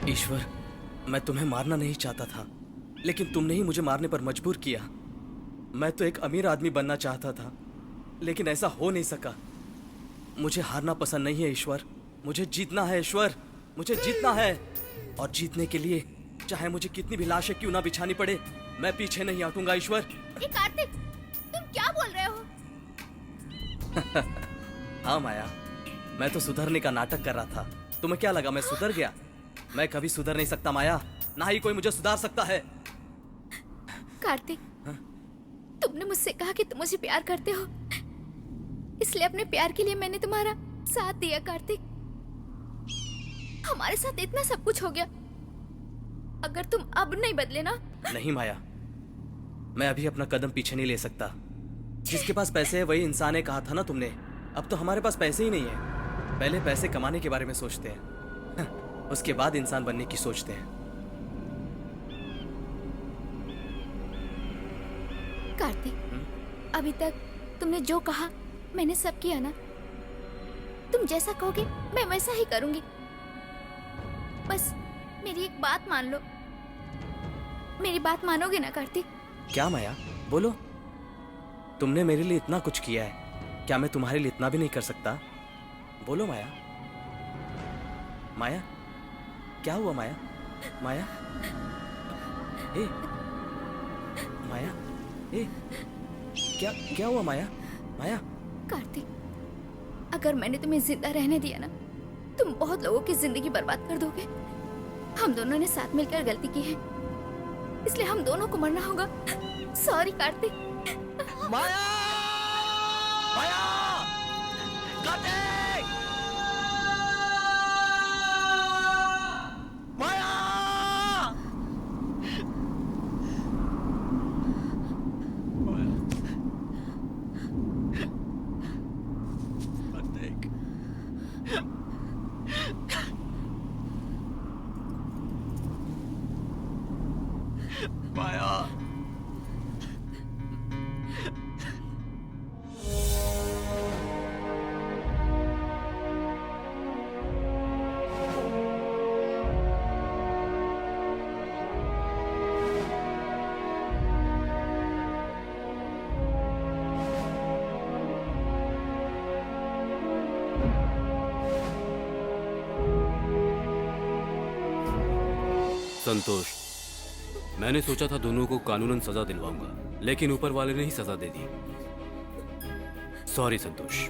ईश्वर, मैं तुम्हें मारना नहीं चाहता था, लेकिन तुमने ही मुझे मारने पर मजबूर किया। मैं तो एक अमीर आदमी बनना चाहता था, लेकिन ऐसा हो नहीं सका। मुझे हारना पसंद नहीं है ईश्वर, मुझे जीतना है ईश्वर, मुझे जीतना है। और जीतने के लिए चाहे मुझे कितनी भी लाशें क्यों ना बिछानी पड़े, मैं पीछे नहीं हटूंगा ईश्वर। कार्तिक, तुम क्या बोल रहे हो? हाँ माया, मैं तो सुधरने का नाटक कर रहा था। तुम्हें क्या लगा मैं सुधर गया? मैं कभी सुधर नहीं सकता माया, ना ही कोई मुझे सुधार सकता है। कार्तिक, तुमने मुझसे कहा कि तुम मुझे प्यार करते हो, इसलिए अपने प्यार के लिए मैंने तुम्हारा साथ दिया। कार्तिक, हमारे साथ इतना सब कुछ हो गया, अगर तुम अब नहीं बदले ना। नहीं माया, मैं अभी अपना कदम पीछे नहीं ले सकता। जिसके पास पैसे है वही इंसान है, कहा था ना तुमने। अब तो हमारे पास पैसे ही नहीं है। पहले पैसे कमाने के बारे में सोचते हैं, उसके बाद इंसान बनने की सोचते हैं। कार्तिक, अभी तक तुमने जो कहा मैंने सब किया ना। तुम जैसा कहोगे मैं वैसा ही करूंगी। बस मेरी एक बात मान लो। मेरी बात मानोगे ना कार्तिक? क्या माया, बोलो। तुमने मेरे लिए इतना कुछ किया है, क्या मैं तुम्हारे लिए इतना भी नहीं कर सकता? बोलो माया। माया, क्या हुआ माया? माया, ए, माया, ए, क्या हुआ माया? माया। कार्तिक, अगर मैंने तुम्हें जिंदा रहने दिया ना, तुम बहुत लोगों की जिंदगी बर्बाद कर दोगे। हम दोनों ने साथ मिलकर गलती की है, इसलिए हम दोनों को मरना होगा। सॉरी कार्तिक। माया! माया! कार्तिक! माया! कार्तिक! माया! संतोष, मैंने सोचा था दोनों को कानूनन सजा दिलवाऊंगा, लेकिन ऊपर वाले ने ही सजा दे दी। सॉरी संतोष।